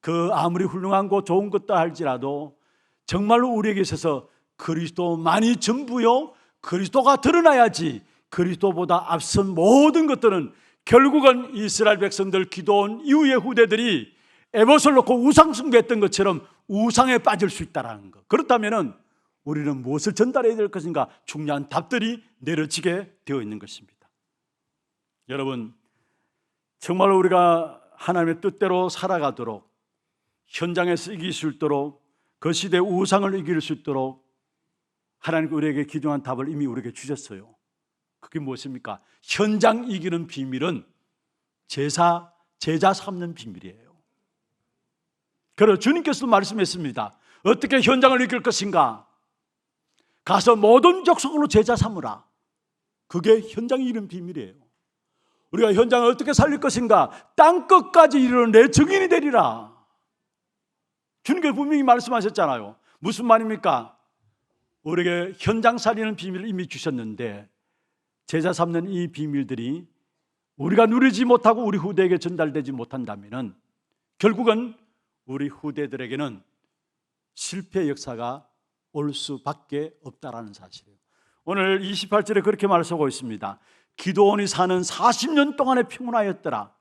그 아무리 훌륭한 거 좋은 것도 할지라도 정말로 우리에게 있어서 그리스도만이 전부요, 그리스도가 드러나야지, 그리스도보다 앞선 모든 것들은 결국은 이스라엘 백성들, 기드온 이후의 후대들이 에봇을 놓고 우상 숭배했던 것처럼 우상에 빠질 수 있다는 것. 그렇다면 우리는 무엇을 전달해야 될 것인가, 중요한 답들이 내려지게 되어 있는 것입니다. 여러분, 정말로 우리가 하나님의 뜻대로 살아가도록, 현장에서 이길 수 있도록, 그 시대의 우상을 이길 수 있도록 하나님 우리에게 귀중한 답을 이미 우리에게 주셨어요. 그게 무엇입니까? 현장 이기는 비밀은 제자 삼는 비밀이에요. 그래서 주님께서도 말씀했습니다. 어떻게 현장을 이길 것인가? 가서 모든 족속으로 제자 삼으라. 그게 현장 이기는 비밀이에요. 우리가 현장을 어떻게 살릴 것인가? 땅끝까지 이르러 내 증인이 되리라. 주님께서 분명히 말씀하셨잖아요. 무슨 말입니까? 우리에게 현장 살리는 비밀을 이미 주셨는데 제자 삼는 이 비밀들이 우리가 누리지 못하고 우리 후대에게 전달되지 못한다면 결국은 우리 후대들에게는 실패의 역사가 올 수밖에 없다라는 사실이에요. 오늘 28절에 그렇게 말씀하고 있습니다. 기드온이 사는 40년 동안에 평온하였더라.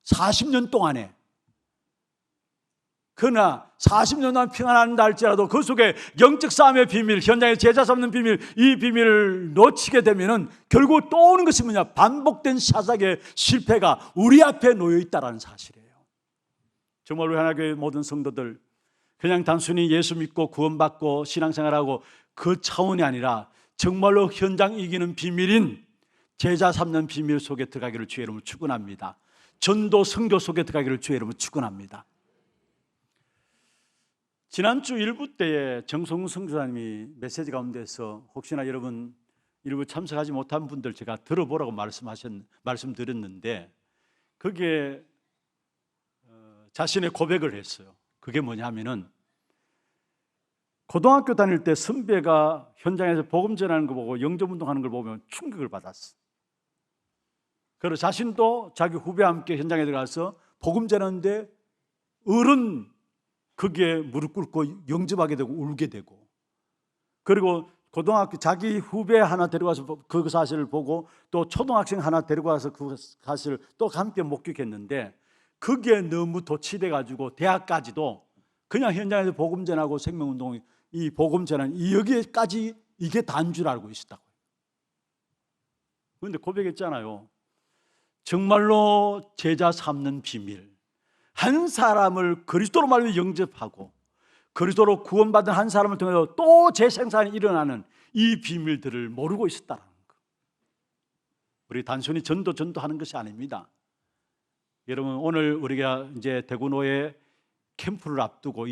40년 동안에. 그러나 40년 동안 평안한다 할지라도 그 속에 영적 싸움의 비밀, 현장에 제자 삼는 비밀, 이 비밀을 놓치게 되면 결국 또 오는 것이 뭐냐? 반복된 사사기의 실패가 우리 앞에 놓여 있다는 사실이에요. 정말 우리 하나교회 모든 성도들 그냥 단순히 예수 믿고 구원받고 신앙생활하고 그 차원이 아니라 정말로 현장 이기는 비밀인 제자 삼는 비밀 속에 들어가기를 주의 이름으로 축원합니다. 전도 선교 속에 들어가기를 주의 이름으로 축원합니다. 지난주 일부 때에 정성훈 선교사님이 메시지 가운데서 혹시나 여러분 일부 참석하지 못한 분들 제가 들어보라고 말씀드렸는데 그게 자신의 고백을 했어요. 그게 뭐냐면은 고등학교 다닐 때 선배가 현장에서 복음 전하는 거 보고 영접운동하는 걸 보면 충격을 받았어. 그래서 자신도 자기 후배와 함께 현장에 들어가서 복음 전하는데 어른 거기에 무릎 꿇고 영접하게 되고 울게 되고, 그리고 고등학교 자기 후배 하나 데려가서 그 사실을 보고 또 초등학생 하나 데려가서 그 사실을 또 함께 목격했는데 거기에 너무 도취돼 가지고 대학까지도 그냥 현장에서 복음 전하고 생명운동, 이 복음 전하는 여기까지 이게 다인 줄 알고 있었다고요. 그런데 고백했잖아요. 정말로 제자 삼는 비밀, 한 사람을 그리스도로 말미암아 영접하고 그리스도로 구원받은 한 사람을 통해서 또 재생산이 일어나는 이 비밀들을 모르고 있었다는 거. 우리 단순히 전도하는 것이 아닙니다. 여러분, 오늘 우리가 이제 대구노예 캠프를 앞두고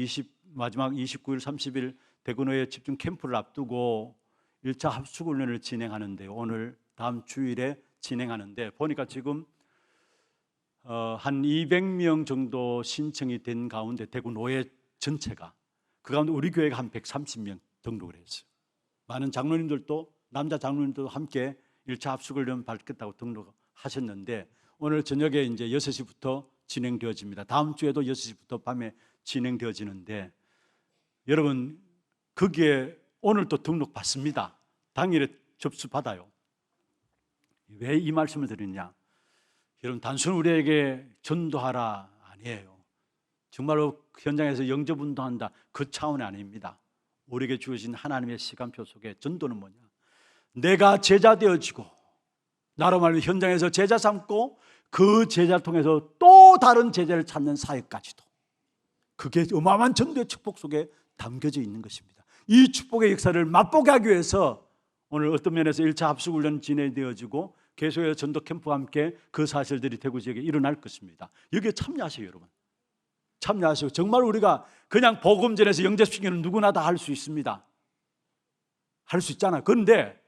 마지막 29일, 30일 대구노예 집중 캠프를 앞두고 1차 합숙훈련을 진행하는데요. 오늘 다음 주일에 진행하는데 보니까 지금 한 200명 정도 신청이 된 가운데 대구 노예 전체가, 그 가운데 우리 교회가 한 130명 등록을 했어요. 많은 장로님들도, 남자 장로님들도 함께 1차 합숙훈련 받겠다고 등록하셨는데 오늘 저녁에 이제 6시부터 진행되어집니다. 다음 주에도 6시부터 밤에 진행되어지는데 여러분 거기에 오늘 또 등록 받습니다. 당일에 접수 받아요. 왜 이 말씀을 드리냐? 여러분 단순히 우리에게 전도하라 아니에요. 정말로 현장에서 영접운동한다 그 차원이 아닙니다. 우리에게 주어진 하나님의 시간표 속에 전도는 뭐냐? 내가 제자 되어지고 나로 말하면 현장에서 제자 삼고 그 제자를 통해서 또 다른 제자를 찾는 사역까지도, 그게 어마어마한 전도의 축복 속에 담겨져 있는 것입니다. 이 축복의 역사를 맛보게 하기 위해서 오늘 어떤 면에서 1차 합숙훈련 진행되어지고 계속해서 전도 캠프와 함께 그 사실들이 대구 지역에 일어날 것입니다. 여기에 참여하세요. 여러분 참여하시고, 정말 우리가 그냥 복음 전해서 영접시키는 누구나 다 할 수 있습니다. 할 수 있잖아요. 그런데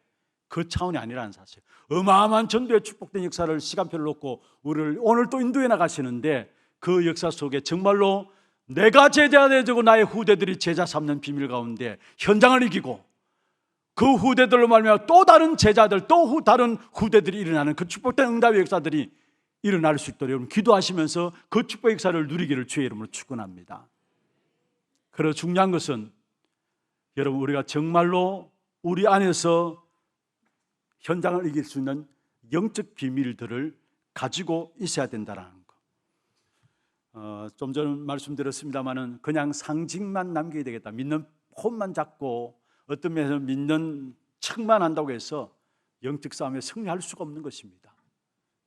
그 차원이 아니라는 사실, 어마어마한 전도의 축복된 역사를 시간표를 놓고 우리를 오늘 또 인도해 나가시는데 그 역사 속에 정말로 내가 제자 되어지고 나의 후대들이 제자 삼는 비밀 가운데 현장을 이기고 그 후대들로 말미암아 또 다른 제자들, 또 다른 후대들이 일어나는 그 축복된 응답의 역사들이 일어날 수 있도록 여러분 기도하시면서 그 축복의 역사를 누리기를 주의 이름으로 축원합니다. 그리고 중요한 것은 여러분 우리가 정말로 우리 안에서 현장을 이길 수 있는 영적 비밀들을 가지고 있어야 된다는 거. 좀 전에 말씀드렸습니다마는 그냥 상징만 남겨야 되겠다, 믿는 폰만 잡고 어떤 면에서 믿는 척만 한다고 해서 영적 싸움에 승리할 수가 없는 것입니다.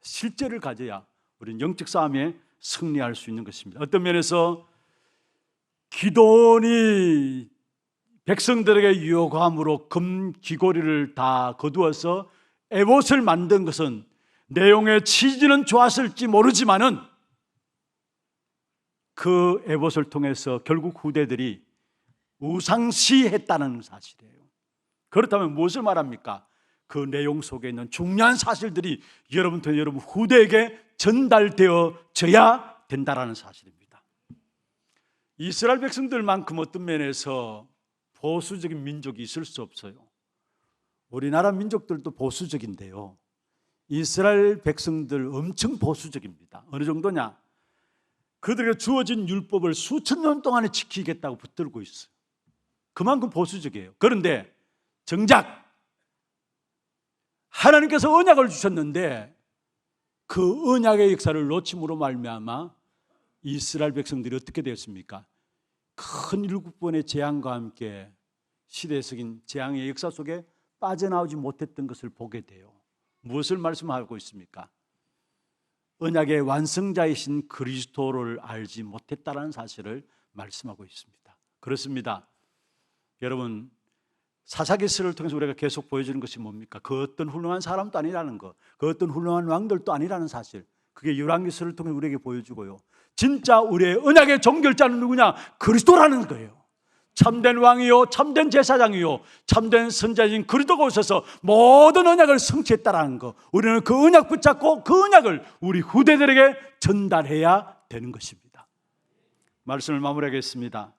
실제를 가져야 우리는 영적 싸움에 승리할 수 있는 것입니다. 어떤 면에서 기드온이 백성들에게 유혹함으로 금 귀고리를 다 거두어서 에봇을 만든 것은 내용의 취지는 좋았을지 모르지만은 그 에봇을 통해서 결국 후대들이 우상시했다는 사실이에요. 그렇다면 무엇을 말합니까? 그 내용 속에 있는 중요한 사실들이 여러분들 여러분 후대에게 전달되어져야 된다라는 사실입니다. 이스라엘 백성들만큼 어떤 면에서 보수적인 민족이 있을 수 없어요. 우리나라 민족들도 보수적인데요, 이스라엘 백성들 엄청 보수적입니다. 어느 정도냐? 그들에게 주어진 율법을 수천 년 동안에 지키겠다고 붙들고 있어요. 그만큼 보수적이에요. 그런데 정작 하나님께서 언약을 주셨는데 그 언약의 역사를 놓침으로 말미암아 이스라엘 백성들이 어떻게 되었습니까? 큰 일곱 번의 재앙과 함께 시대적인 재앙의 역사 속에 빠져나오지 못했던 것을 보게 돼요. 무엇을 말씀하고 있습니까? 언약의 완성자이신 그리스도를 알지 못했다는 사실을 말씀하고 있습니다. 그렇습니다. 여러분, 사사기서를 통해서 우리가 계속 보여주는 것이 뭡니까? 그 어떤 훌륭한 사람도 아니라는 것, 그 어떤 훌륭한 왕들도 아니라는 사실, 그게 열왕기서를 통해 우리에게 보여주고요, 진짜 우리의 언약의 종결자는 누구냐? 그리스도라는 거예요. 참된 왕이요, 참된 제사장이요, 참된 선자인 그리스도가 오셔서 모든 언약을 성취했다라는 것, 우리는 그 언약 붙잡고 그 언약을 우리 후대들에게 전달해야 되는 것입니다. 말씀을 마무리하겠습니다.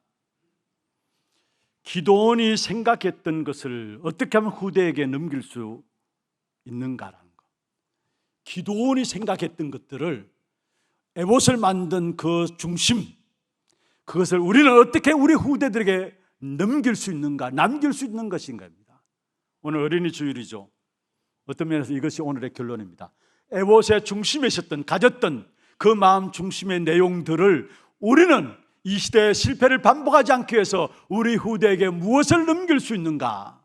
기도원이 생각했던 것을 어떻게 하면 후대에게 넘길 수 있는가라는 것, 기도원이 생각했던 것들을 에봇을 만든 그 중심, 그것을 우리는 어떻게 우리 후대들에게 넘길 수 있는가, 남길 수 있는 것인가입니다. 오늘 어린이 주일이죠. 어떤 면에서 이것이 오늘의 결론입니다. 에봇의 중심에 있었던, 가졌던 그 마음 중심의 내용들을 우리는 이 시대의 실패를 반복하지 않기 위해서 우리 후대에게 무엇을 넘길 수 있는가?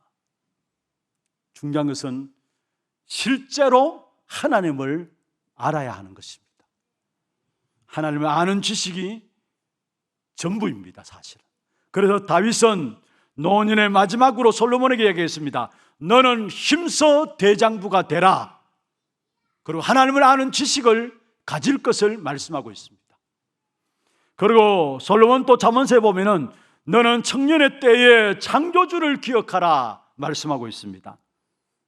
중요한 것은 실제로 하나님을 알아야 하는 것입니다. 하나님을 아는 지식이 전부입니다, 사실은. 그래서 다윗은 노년의 마지막으로 솔로몬에게 얘기했습니다. 너는 힘써 대장부가 되라. 그리고 하나님을 아는 지식을 가질 것을 말씀하고 있습니다. 그리고 솔로몬 또 잠언서에 보면은 너는 청년의 때에 창조주를 기억하라 말씀하고 있습니다.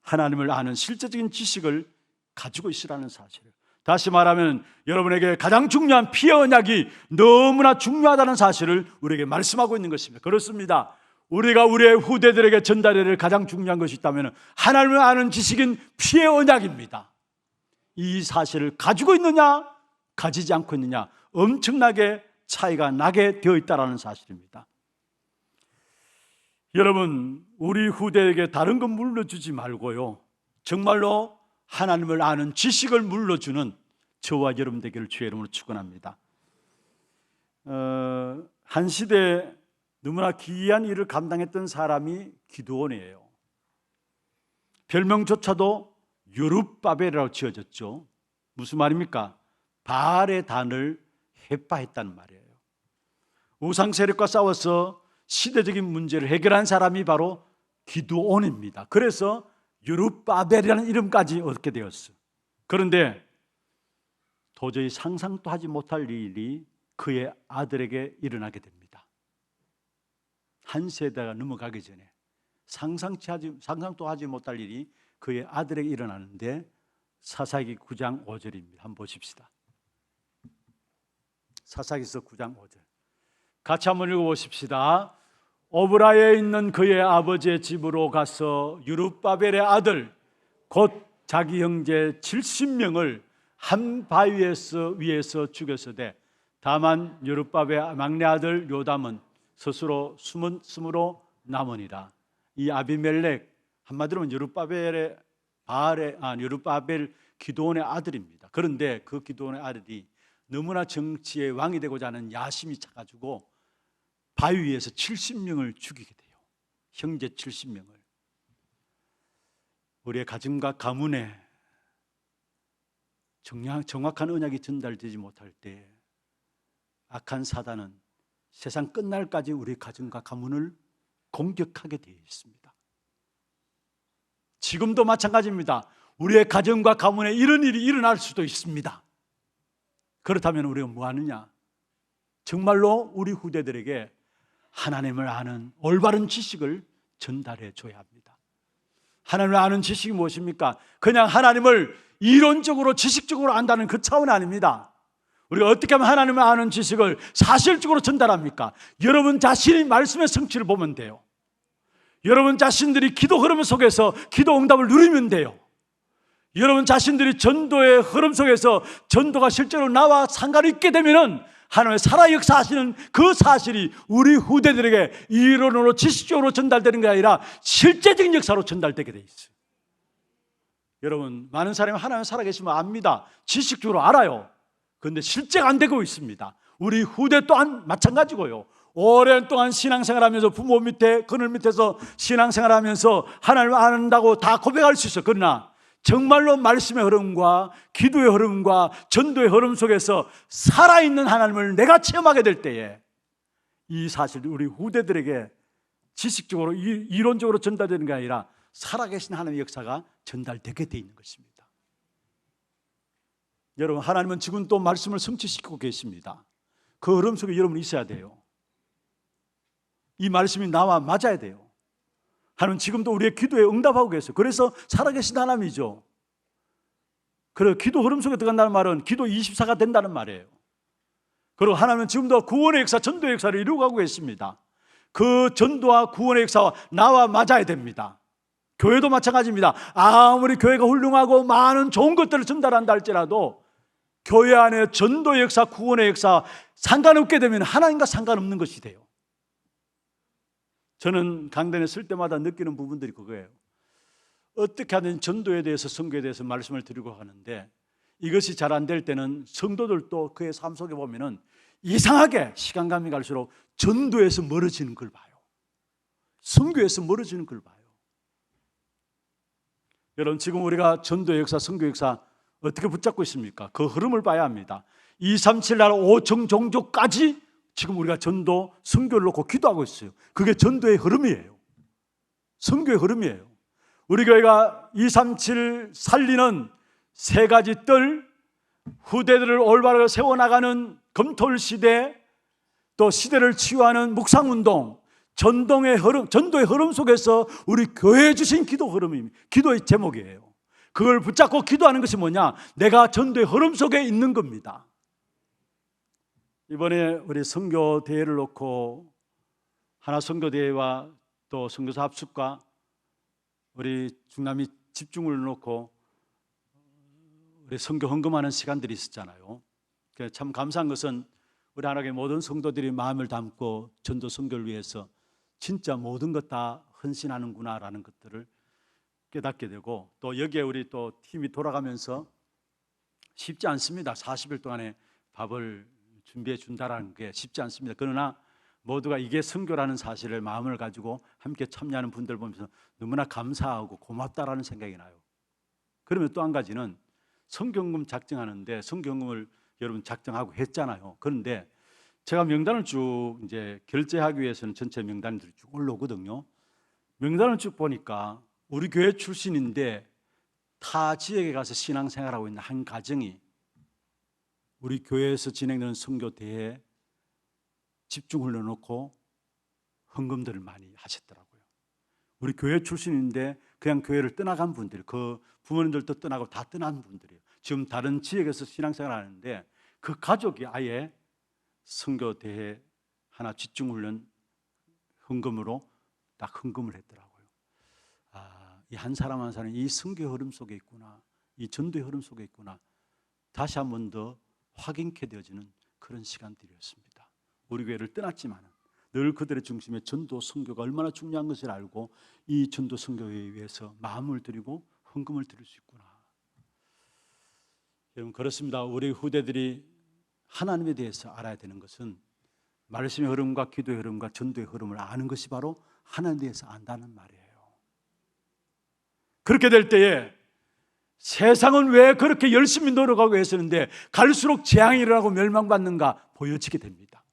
하나님을 아는 실제적인 지식을 가지고 있으라는 사실을, 다시 말하면 여러분에게 가장 중요한 피의 언약이 너무나 중요하다는 사실을 우리에게 말씀하고 있는 것입니다. 그렇습니다. 우리가 우리의 후대들에게 전달해야 될 가장 중요한 것이 있다면 하나님을 아는 지식인 피의 언약입니다. 이 사실을 가지고 있느냐 가지지 않고 있느냐, 엄청나게 차이가 나게 되어 있다는 사실입니다. 여러분, 우리 후대에게 다른 것 물려주지 말고요, 정말로 하나님을 아는 지식을 물려주는 저와 여러분 되기를 주의 이름으로 축원합니다. 한 시대에 너무나 기이한 일을 감당했던 사람이 기드온이에요. 별명조차도 여룹바벨이라고 지어졌죠. 무슨 말입니까? 바알의 단을 해파했다는 말이에요. 우상 세력과 싸워서 시대적인 문제를 해결한 사람이 바로 기드온입니다. 그래서 여룹바벨이라는 이름까지 얻게 되었어요. 그런데 도저히 상상도 하지 못할 일이 그의 아들에게 일어나게 됩니다. 한 세대가 넘어가기 전에 상상도 하지 못할 일이 그의 아들에게 일어나는데, 사사기 9장 5절입니다. 한번 보십시다. 사사기서 9장 5절 같이 한번 읽어보십시다. 오브라에 있는 그의 아버지의 집으로 가서 여룹바벨의 아들 곧 자기 형제 70명을 한 바위 위에서 죽였으되 다만 여룹바벨의 막내 아들 요담은 스스로 숨으로 남으니라. 이 아비멜렉, 한마디로 여룹바벨 기드온의 아들입니다. 그런데 그 기드온의 아들이 너무나 정치의 왕이 되고자 하는 야심이 차가지고 바위 위에서 70명을 죽이게 돼요. 형제 70명을. 우리의 가정과 가문에 정확한 언약이 전달되지 못할 때 악한 사단은 세상 끝날까지 우리 가정과 가문을 공격하게 되어 있습니다. 지금도 마찬가지입니다. 우리의 가정과 가문에 이런 일이 일어날 수도 있습니다. 그렇다면 우리가 뭐 하느냐? 정말로 우리 후대들에게 하나님을 아는 올바른 지식을 전달해 줘야 합니다. 하나님을 아는 지식이 무엇입니까? 그냥 하나님을 이론적으로 지식적으로 안다는 그 차원이 아닙니다. 우리가 어떻게 하면 하나님을 아는 지식을 사실적으로 전달합니까? 여러분 자신이 말씀의 성취를 보면 돼요. 여러분 자신들이 기도 흐름 속에서 기도 응답을 누리면 돼요. 여러분 자신들이 전도의 흐름 속에서 전도가 실제로 나와 상관이 있게 되면은 하나님의 살아 역사하시는 그 사실이 우리 후대들에게 이론으로 지식적으로 전달되는 게 아니라 실제적인 역사로 전달되게 돼 있어요. 여러분, 많은 사람이 하나님 살아계시면 압니다. 지식적으로 알아요. 그런데 실제가 안 되고 있습니다. 우리 후대 또한 마찬가지고요. 오랜 동안 신앙생활하면서 부모 밑에 그늘 밑에서 신앙생활하면서 하나님을 안다고 다 고백할 수 있어요. 그러나 정말로 말씀의 흐름과 기도의 흐름과 전도의 흐름 속에서 살아있는 하나님을 내가 체험하게 될 때에 이 사실이 우리 후대들에게 지식적으로 이론적으로 전달되는 게 아니라 살아계신 하나님의 역사가 전달되게 돼 있는 것입니다. 여러분, 하나님은 지금 또 말씀을 성취시키고 계십니다. 그 흐름 속에 여러분이 있어야 돼요. 이 말씀이 나와 맞아야 돼요. 하나님은 지금도 우리의 기도에 응답하고 계세요. 그래서 살아계신 하나님이죠. 그리고 기도 흐름 속에 들어간다는 말은 기도 24가 된다는 말이에요. 그리고 하나님은 지금도 구원의 역사, 전도의 역사를 이루고 가고 계십니다. 그 전도와 구원의 역사와 나와 맞아야 됩니다. 교회도 마찬가지입니다. 아무리 교회가 훌륭하고 많은 좋은 것들을 전달한다 할지라도 교회 안에 전도의 역사, 구원의 역사 상관없게 되면 하나님과 상관없는 것이 돼요. 저는 강단에 쓸 때마다 느끼는 부분들이 그거예요. 어떻게 하든 전도에 대해서, 선교에 대해서 말씀을 드리고 하는데 이것이 잘 안 될 때는 성도들도 그의 삶 속에 보면은 이상하게 시간감이 갈수록 전도에서 멀어지는 걸 봐요. 선교에서 멀어지는 걸 봐요. 여러분, 지금 우리가 전도의 역사, 선교 역사 어떻게 붙잡고 있습니까? 그 흐름을 봐야 합니다. 237 나라 5천 종족까지 지금 우리가 전도, 선교를 놓고 기도하고 있어요. 그게 전도의 흐름이에요. 선교의 흐름이에요. 우리 교회가 237 살리는 세 가지 뜰, 후대들을 올바르게 세워나가는 검토일 시대, 또 시대를 치유하는 묵상운동, 전도의 흐름 속에서 우리 교회에 주신 기도 흐름입니다. 기도의 제목이에요. 그걸 붙잡고 기도하는 것이 뭐냐? 내가 전도의 흐름 속에 있는 겁니다. 이번에 우리 선교 대회를 놓고 하나 선교 대회와 또 선교사 합숙과 우리 중남미 집중을 놓고 우리 선교 헌금하는 시간들이 있었잖아요. 참 감사한 것은 우리 하나님의 모든 성도들이 마음을 담고 전도 선교를 위해서 진짜 모든 것 다 헌신하는구나라는 것들을 깨닫게 되고, 또 여기에 우리 또 팀이 돌아가면서 쉽지 않습니다. 40일 동안에 밥을 준비해 준다라는 게 쉽지 않습니다. 그러나 모두가 이게 선교라는 사실을 마음을 가지고 함께 참여하는 분들 보면서 너무나 감사하고 고맙다라는 생각이 나요. 그러면 또 한 가지는 선교헌금 작정하는데 선교헌금을 여러분 작정하고 했잖아요. 그런데 제가 명단을 쭉 이제 결제하기 위해서는 전체 명단들이 쭉 올라오거든요. 명단을 쭉 보니까 우리 교회 출신인데 타 지역에 가서 신앙생활하고 있는 한 가정이 우리 교회에서 진행되는 선교 대회에 집중을 넣어놓고 헌금들을 많이 하셨더라고요. 우리 교회 출신인데 그냥 교회를 떠나간 분들, 그 부모님들도 떠나고 다 떠난 분들이에요. 지금 다른 지역에서 신앙생활 하는데 그 가족이 아예 선교 대회 하나 집중훈련 헌금으로 딱 헌금을 했더라고요. 이 한 사람 한 사람이 이 선교 흐름 속에 있구나, 이 전도의 흐름 속에 있구나, 다시 한 번 더 확인케 되어지는 그런 시간들이었습니다. 우리 교회를 떠났지만 늘 그들의 중심에 전도 선교가 얼마나 중요한 것을 알고 이 전도 선교에 위해서 마음을 드리고 헌금을 드릴 수 있구나. 여러분, 그렇습니다. 우리 후대들이 하나님에 대해서 알아야 되는 것은 말씀의 흐름과 기도의 흐름과 전도의 흐름을 아는 것이 바로 하나님에 대해서 안다는 말이에요. 그렇게 될 때에 세상은 왜 그렇게 열심히 노력하고 애쓰는데 갈수록 재앙이 일어나고 멸망받는가 보여지게 됩니다.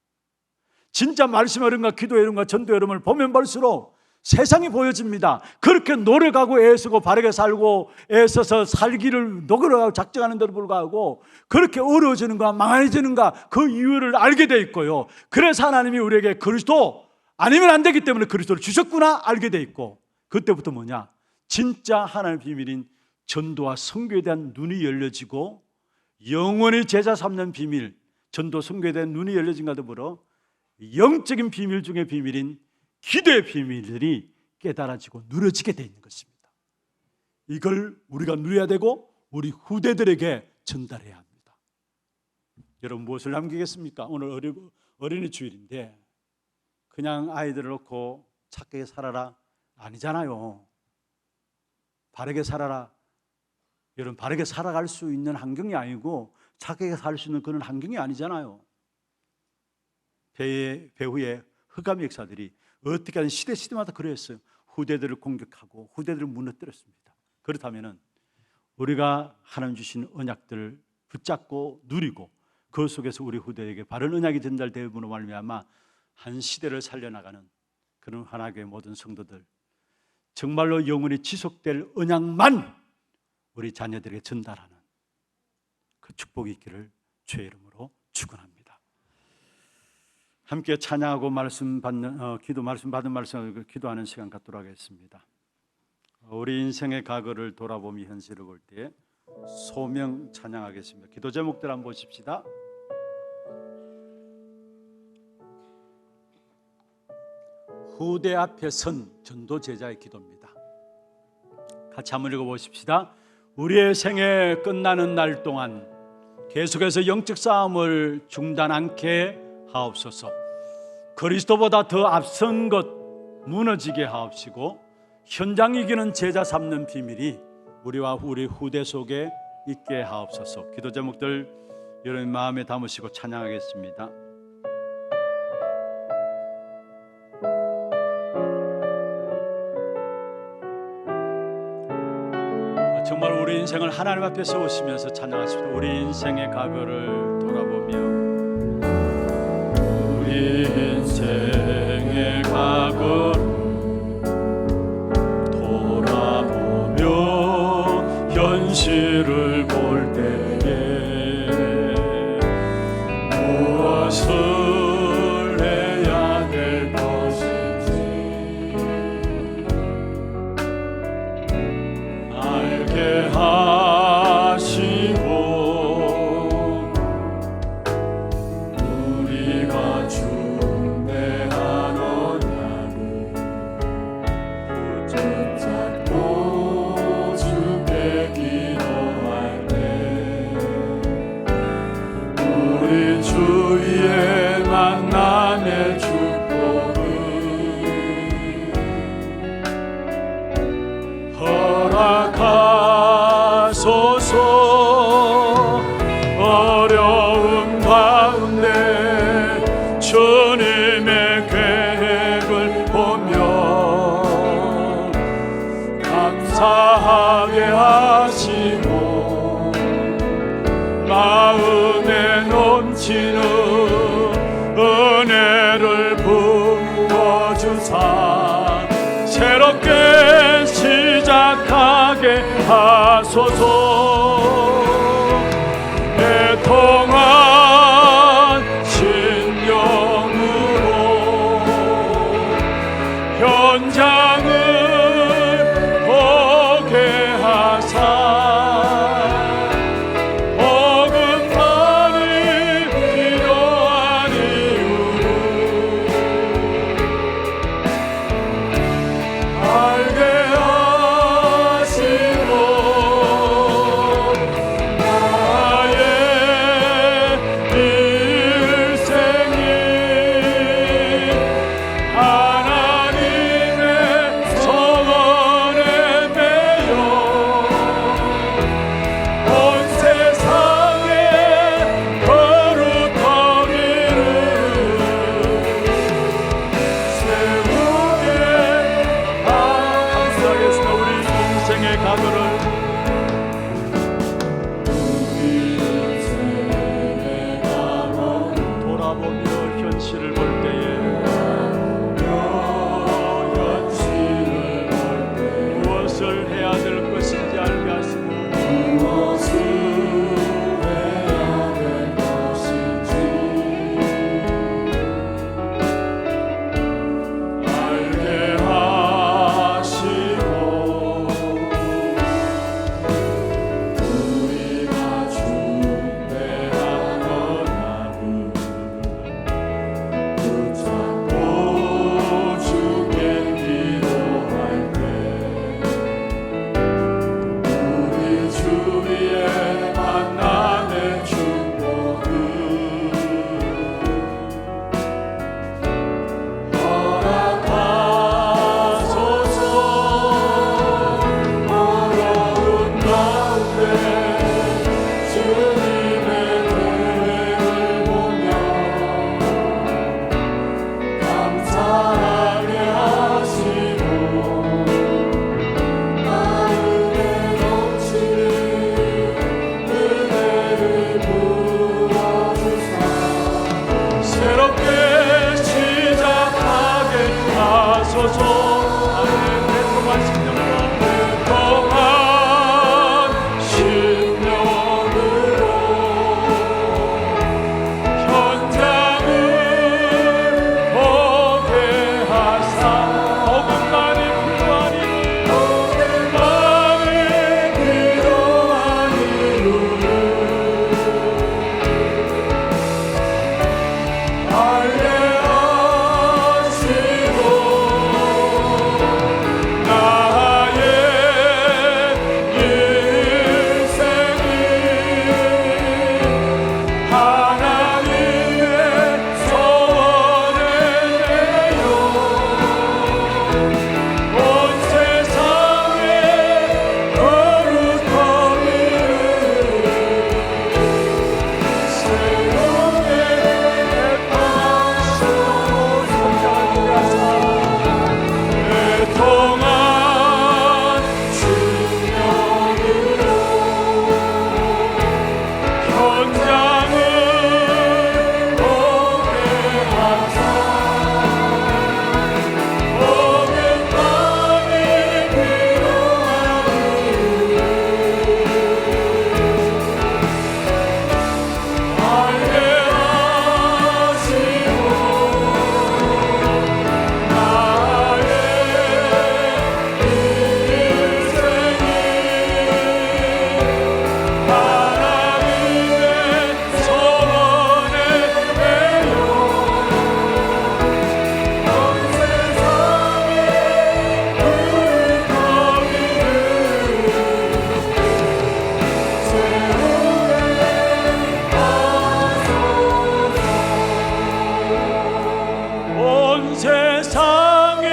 진짜 말씀의 흐름과 기도의 흐름과 전도의 흐름을 보면 볼수록 세상이 보여집니다. 그렇게 노력하고 애쓰고 바르게 살고 애써서 살기를 노력하고 작정하는 데도 불구하고 그렇게 어려워지는가 망해지는가 그 이유를 알게 돼 있고요. 그래서 하나님이 우리에게 그리스도 아니면 안 되기 때문에 그리스도를 주셨구나 알게 돼 있고, 그때부터 뭐냐? 진짜 하나님의 비밀인 전도와 선교에 대한 눈이 열려지고 영원히 제자 삼는 비밀, 전도 선교에 대한 눈이 열려진과 더불어 영적인 비밀 중의 비밀인 기도의 비밀들이 깨달아지고 누려지게 되어 있는 것입니다. 이걸 우리가 누려야 되고 우리 후대들에게 전달해야 합니다. 여러분 무엇을 남기겠습니까? 오늘 어린이 주일인데 그냥 아이들을 놓고 착하게 살아라 아니잖아요. 바르게 살아라. 여러분 바르게 살아갈 수 있는 환경이 아니고 착하게 살 수 있는 그런 환경이 아니잖아요. 배후의 흑암 역사들이 어떻게 하든 시대마다 그랬어요. 후대들을 공격하고 후대들을 무너뜨렸습니다. 그렇다면 우리가 하나님 주신 언약들을 붙잡고 누리고 그 속에서 우리 후대에게 바른 언약이 전달되므로 말미암아 한 시대를 살려나가는 그런 하나님의 모든 성도들, 정말로 영원히 지속될 언약만 우리 자녀들에게 전달하는 그 축복이 있기를 주의 이름으로 축원합니다. 함께 찬양하고 말씀 받는 말씀을 기도하는 시간 갖도록 하겠습니다. 우리 인생의 과거를 돌아보며 현실을 볼 때 소명 찬양하겠습니다. 기도 제목들 한번 보십시다. 후대 앞에 선 전도 제자의 기도입니다. 같이 한번 읽어보십시다. 우리의 생애 끝나는 날 동안 계속해서 영적 싸움을 중단 않게 하옵소서. 그리스도보다 더 앞선 것 무너지게 하옵시고 현장 이기는 제자 삼는 비밀이 우리와 우리 후대 속에 있게 하옵소서. 기도 제목들 여러분 마음에 담으시고 찬양하겠습니다. 정말 우리 인생을 하나님 앞에 세우시면서 찬양하십시다. 우리 인생의 과거를 돌아보며 우리 인생의 과거를 돌아보며 현실을 볼 때에 무엇을 해야 될 것인지 알게 하시고 우리가 중대한 언약을 붙잡고 주께 기도할 때 우리 주의 만남의 축복을 허락하소서. 어려운 가운데 주님의 계획을 보며 감사하게 하시고 마음에 넘치는 은혜를 부어주사 새롭게 시작하게 하소서. 애통한 신령으로 현장을 보게 하사 복음만이 필요한 이유로 주옵소서. 아멘. 내 동안 심령으로 동안 심령으로 현장을 보게 하사 어긋남이 필요하니 어긋남이 필요하니 알레하시고 나의 일생이 하나님의 소원을 내요 온 세상에 거룩하기를 새롭게 동안 심령으로 현장을 보게 하사 어긋남이 필요하니 알레하시고 나의 일생이 하나님의 소원에 매여 온 세상에 온 세상에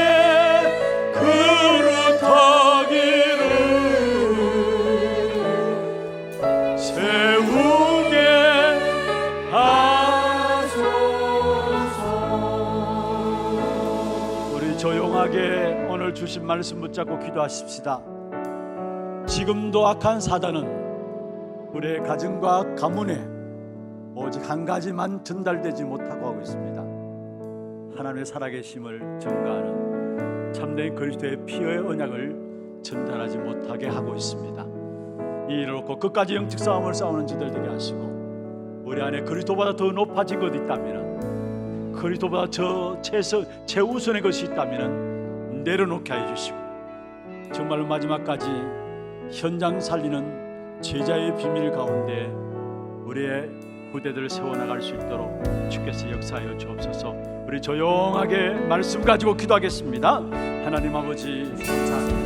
그릇하기를 세우게 하소서. 우리 조용하게 오늘 주신 말씀 붙잡고 기도하십시다. 지금도 악한 사단은 우리의 가정과 가문에 오직 한 가지만 전달되지 못하고 하고 있습니다. 하나님의 살아계심을 증거하는 참된 그리스도의 피의 언약을 전달하지 못하게 하고 있습니다. 이 일을 놓고 끝까지 영적 싸움을 싸우는 저들 되게 하시고 우리 안에 그리스도보다 더 높아진 것이 있다면 그리스도보다 최우선의 것이 있다면 내려놓게 해주시고 정말로 마지막까지 현장 살리는 제자의 비밀 가운데 우리의 후대들을 세워나갈 수 있도록 주께서 역사하여 주옵소서. 우리 조용하게 말씀 가지고 기도하겠습니다. 하나님 아버지 감사합니다.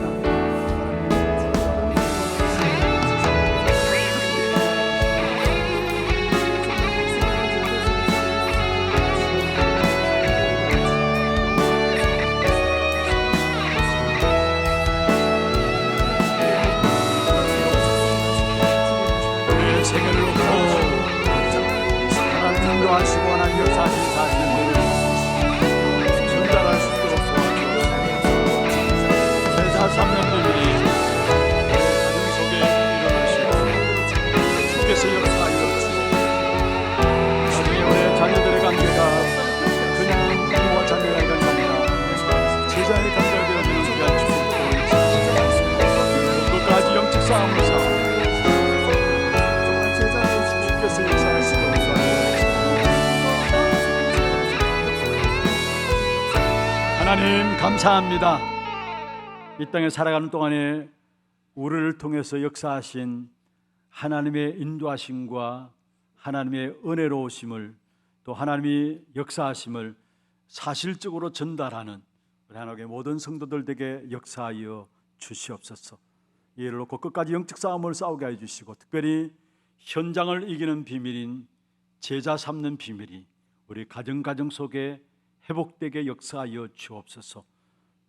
우리의 세계를 놓고 하나님 인도하시고 하나님 역사하신 사실을 전달할 수 있도록 도와주옵소서. 제자 3년 비밀이 가정 속에 일어나시고 주께서 역사하여 주시고 나중에 우리의 자녀들의 관계가 그냥 부모와 자녀의 관계가 아니라 제자의 관계가 되어지는 귀한 축복을 주옵소서. 끝까지 영적 싸움을 싸우고 주께서 역사하시고 하나님 감사합니다. 이 땅에 살아가는 동안에 우리를 통해서 역사하신 하나님의 인도하심과 하나님의 은혜로우심을 또 하나님이 역사하심을 사실적으로 전달하는 우리 하나님의 모든 성도들에게 역사하여 주시옵소서. 이를 놓고 끝까지 영적 싸움을 싸우게 해주시고 특별히 현장을 이기는 비밀인 제자 삼는 비밀이 우리 가정 속에 회복되게 역사하여 주옵소서.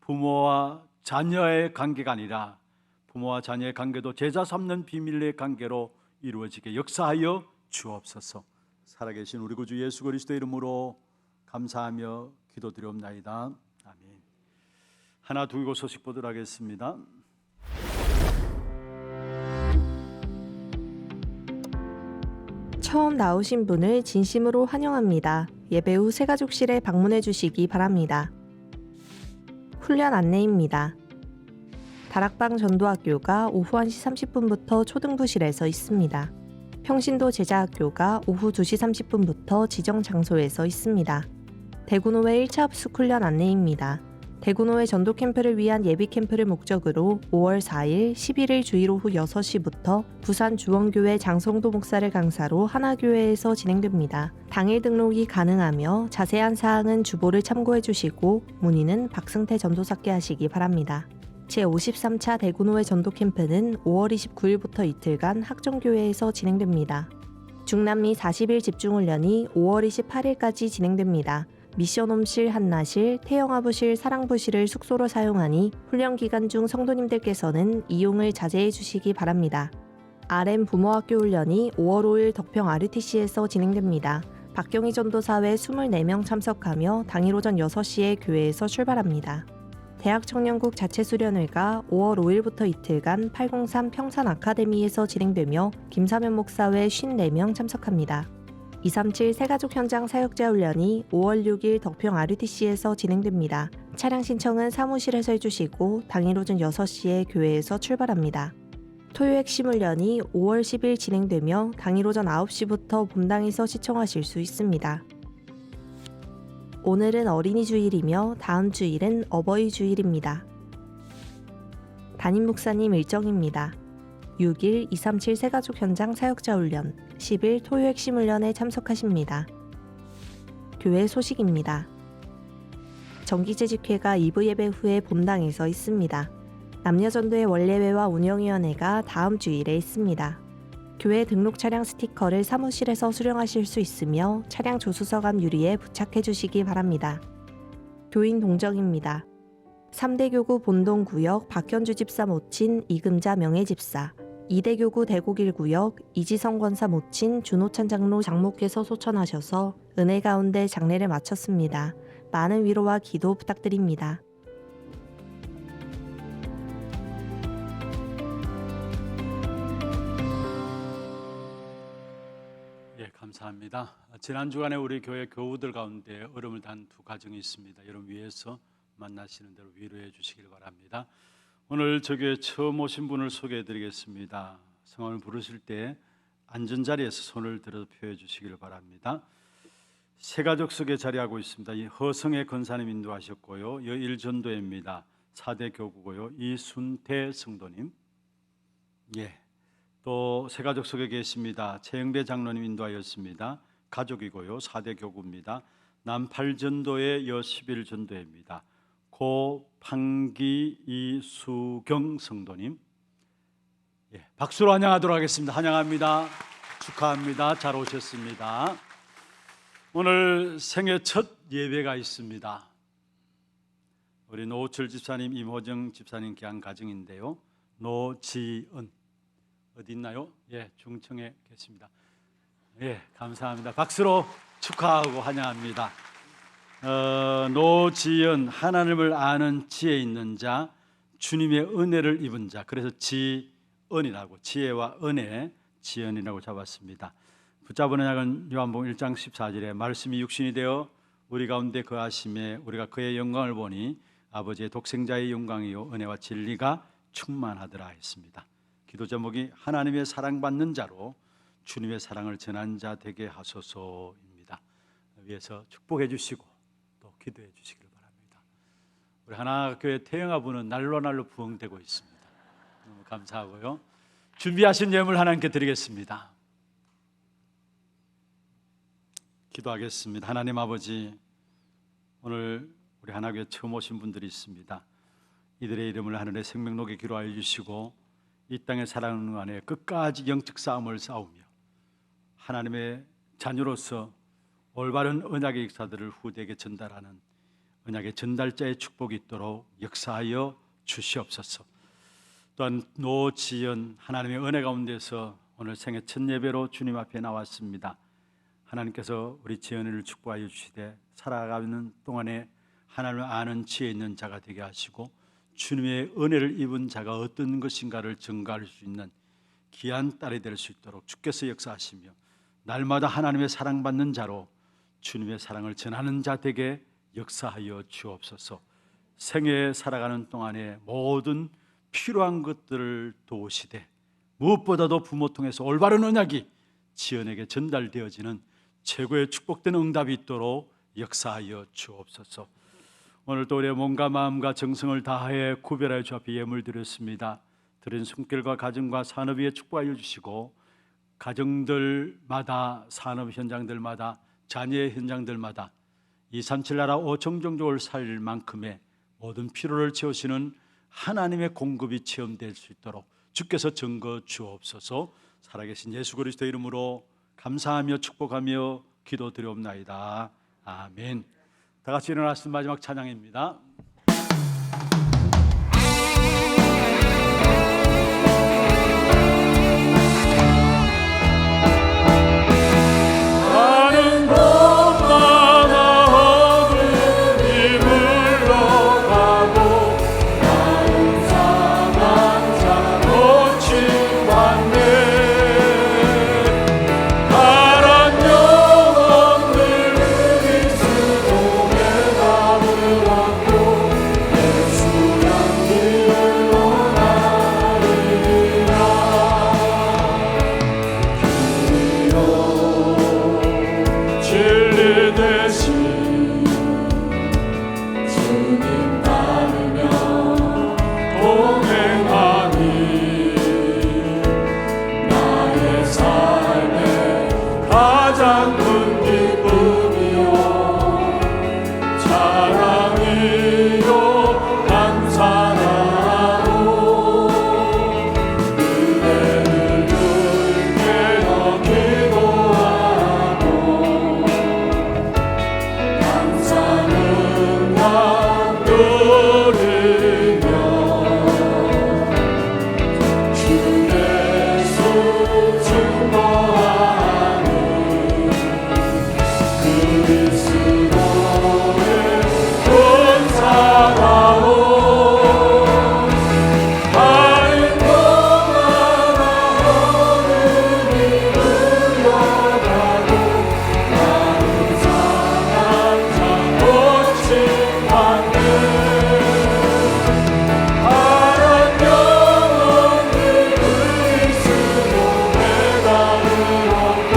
부모와 자녀의 관계가 아니라 부모와 자녀의 관계도 제자 삼는 비밀의 관계로 이루어지게 역사하여 주옵소서. 살아계신 우리 구주 예수 그리스도의 이름으로 감사하며 기도드리옵나이다. 아멘. 하나 두고 소식 보도록 하겠습니다. 처음 나오신 분을 진심으로 환영합니다. 예배 후 새가족실에 방문해 주시기 바랍니다. 훈련 안내입니다. 다락방 전도학교가 오후 1시 30분부터 초등부실에서 있습니다. 평신도 제자학교가 오후 2시 30분부터 지정 장소에서 있습니다. 대구노회 1차 합숙 훈련 안내입니다. 대구노회 전도 캠프를 위한 예비 캠프를 목적으로 5월 4일, 11일 주일 오후 6시부터 부산 주원교회 장성도 목사를 강사로 하나교회에서 진행됩니다. 당일 등록이 가능하며 자세한 사항은 주보를 참고해 주시고 문의는 박승태 전도사께 하시기 바랍니다. 제53차 대구노회 전도 캠프는 5월 29일부터 이틀간 학정교회에서 진행됩니다. 중남미 40일 집중훈련이 5월 28일까지 진행됩니다. 미션홈실, 한나실, 태영아부실, 사랑부실을 숙소로 사용하니 훈련 기간 중 성도님들께서는 이용을 자제해 주시기 바랍니다. RM 부모학교 훈련이 5월 5일 덕평 RUTC에서 진행됩니다. 박경희 전도사 외 24명 참석하며 당일 오전 6시에 교회에서 출발합니다. 대학청년국 자체수련회가 5월 5일부터 이틀간 803 평산 아카데미에서 진행되며 김사면 목사 외 54명 참석합니다. 237 새가족 현장 사역자 훈련이 5월 6일 덕평 RUTC에서 진행됩니다. 차량 신청은 사무실에서 해주시고 당일 오전 6시에 교회에서 출발합니다. 토요 핵심 훈련이 5월 10일 진행되며 당일 오전 9시부터 본당에서 시청하실 수 있습니다. 오늘은 어린이 주일이며 다음 주일은 어버이 주일입니다. 담임 목사님 일정입니다. 6일 237 새가족 현장 사역자 훈련, 10일 토요 핵심 훈련에 참석하십니다. 교회 소식입니다. 정기재직회가 2부 예배 후에 본당에서 있습니다. 남녀전도회 원례회와 운영위원회가 다음 주일에 있습니다. 교회 등록 차량 스티커를 사무실에서 수령하실 수 있으며 차량 조수서감 유리에 부착해 주시기 바랍니다. 교인 동정입니다. 3대 교구 본동구역 박현주 집사 모친 이금자 명예집사, 2대 교구 대곡일구역 이지성 권사 모친 준호찬 장로 장목께서 소천하셔서 은혜 가운데 장례를 마쳤습니다. 많은 위로와 기도 부탁드립니다. 예, 감사합니다. 지난 주간에 우리 교회 교우들 가운데 어려움을 단 두 가정이 있습니다. 여러분 위해서 만나시는 대로 위로해 주시길 바랍니다. 오늘 저 교회 처음 오신 분을 소개해 드리겠습니다. 성함을 부르실 때 앉은 자리에서 손을 들어 표해 주시길 바랍니다. 세 가족 속에 자리하고 있습니다. 이 허성의 권사님 인도하셨고요. 여일전도회입니다. 4대 교구고요. 이순태 성도님. 예. 또 세 가족 속에 계십니다. 최영배 장로님 인도하였습니다. 가족이고요. 4대 교구입니다. 남팔전도회 여11전도회입니다. 고판기 이수경 성도님. 예, 박수로 환영하도록 하겠습니다. 환영합니다. 축하합니다. 잘 오셨습니다. 오늘 생애 첫 예배가 있습니다. 우리 노철 집사님, 임호정 집사님 귀한 가정인데요. 노지은 어디 있나요? 예, 중청에 계십니다. 예, 감사합니다. 박수로 축하하고 환영합니다. 노지은, 하나님을 아는 지혜 있는 자, 주님의 은혜를 입은 자. 그래서 지은이라고, 지혜와 은혜, 지은이라고 잡았습니다. 붙잡은 언약은 요한복음 1장 14절에 말씀이 육신이 되어 우리 가운데 거하심에 우리가 그의 영광을 보니 아버지의 독생자의 영광이요 은혜와 진리가 충만하더라 했습니다. 기도 제목이 하나님의 사랑받는 자로 주님의 사랑을 전한 자 되게 하소서입니다. 위에서 축복해 주시고 또 기도해 주시길 바랍니다. 우리 하나교회 태영아부는 날로 부흥되고 있습니다. 너무 감사하고요. 준비하신 예물 하나님께 드리겠습니다. 기도하겠습니다. 하나님 아버지, 오늘 우리 하나교회 처음 오신 분들이 있습니다. 이들의 이름을 하늘의 생명록에 기록하여 주시고 이 땅의 살아가는 안에 끝까지 영적 싸움을 싸우며 하나님의 자녀로서 올바른 언약의 역사들을 후대에게 전달하는 언약의 전달자의 축복이 있도록 역사하여 주시옵소서. 또한 노지연, 하나님의 은혜 가운데서 오늘 생애 첫 예배로 주님 앞에 나왔습니다. 하나님께서 우리 지연이를 축복하여 주시되 살아가는 동안에 하나님을 아는 지혜 있는 자가 되게 하시고 주님의 은혜를 입은 자가 어떤 것인가를 증거할 수 있는 귀한 딸이 될 수 있도록 주께서 역사하시며 날마다 하나님의 사랑받는 자로 주님의 사랑을 전하는 자 되게 역사하여 주옵소서. 생애 살아가는 동안에 모든 필요한 것들을 도우시되 무엇보다도 부모 통해서 올바른 언약이 지연에게 전달되어지는 최고의 축복된 응답이 있도록 역사하여 주옵소서. 오늘도 우리의 몸과 마음과 정성을 다하여 구별하여 주 앞에 예물 드렸습니다. 드린 손길과 가정과 산업 위에 축복하여 주시고 가정들마다 산업 현장들마다 자녀의 현장들마다 237 나라 5천 종족을 살릴 만큼의 모든 필요를 채우시는 하나님의 공급이 체험될 수 있도록 주께서 증거 주옵소서. 살아계신 예수 그리스도 이름으로 감사하며 축복하며 기도드리옵나이다. 아멘. 다 같이 일어나서 마지막 찬양입니다. 나는 곳마다 어두운 이불로 가고 나는 사망자 고침 받네. 파란 영혼들 그리스도의 답을 얻고 예수 향기로 나리라. 진리 대신 주님 따르며 동행하니 나의 삶의 가장 큰 기쁨이요 자랑이요 감사하고 그대를 눈여겨 기도하고 감사는 나 누리며 주 예수 증거하는 그리스도의 군사다워 하는 것마다 어른이 흘러가고 나는 상한 자 고침 받네. 파란 영혼들 그리스도의 답을 얻고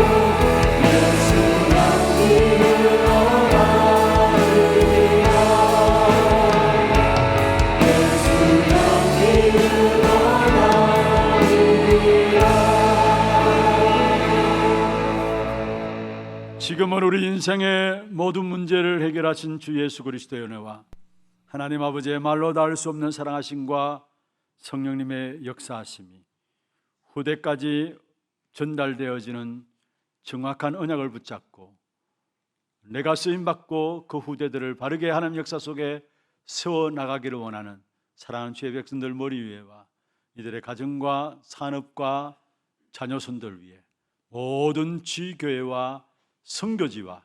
예수 향기로 나리라. 예수 향기로 나리라. 지금은 우리 인생의 모든 문제를 해결하신 주 예수 그리스도의 은혜와 하나님 아버지의 말로 닿을 수 없는 사랑하심과 성령님의 역사하심이 후대까지 전달되어지는 정확한 언약을 붙잡고 내가 쓰임받고 그 후대들을 바르게 하나님 역사 속에 세워나가기를 원하는 사랑하는 주의 백성들 머리 위에와 이들의 가정과 산업과 자녀손들 위에 모든 지교회와 선교지와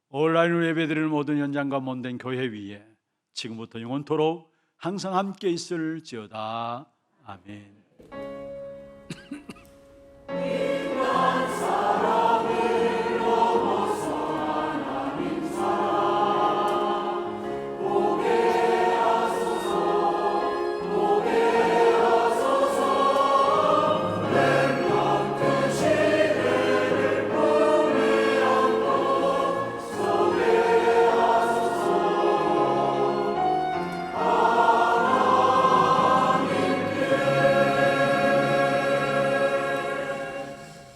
온라인으로 예배드리는 모든 현장과 몸된 교회 위에 지금부터 영원토록 항상 함께 있을지어다. 아멘.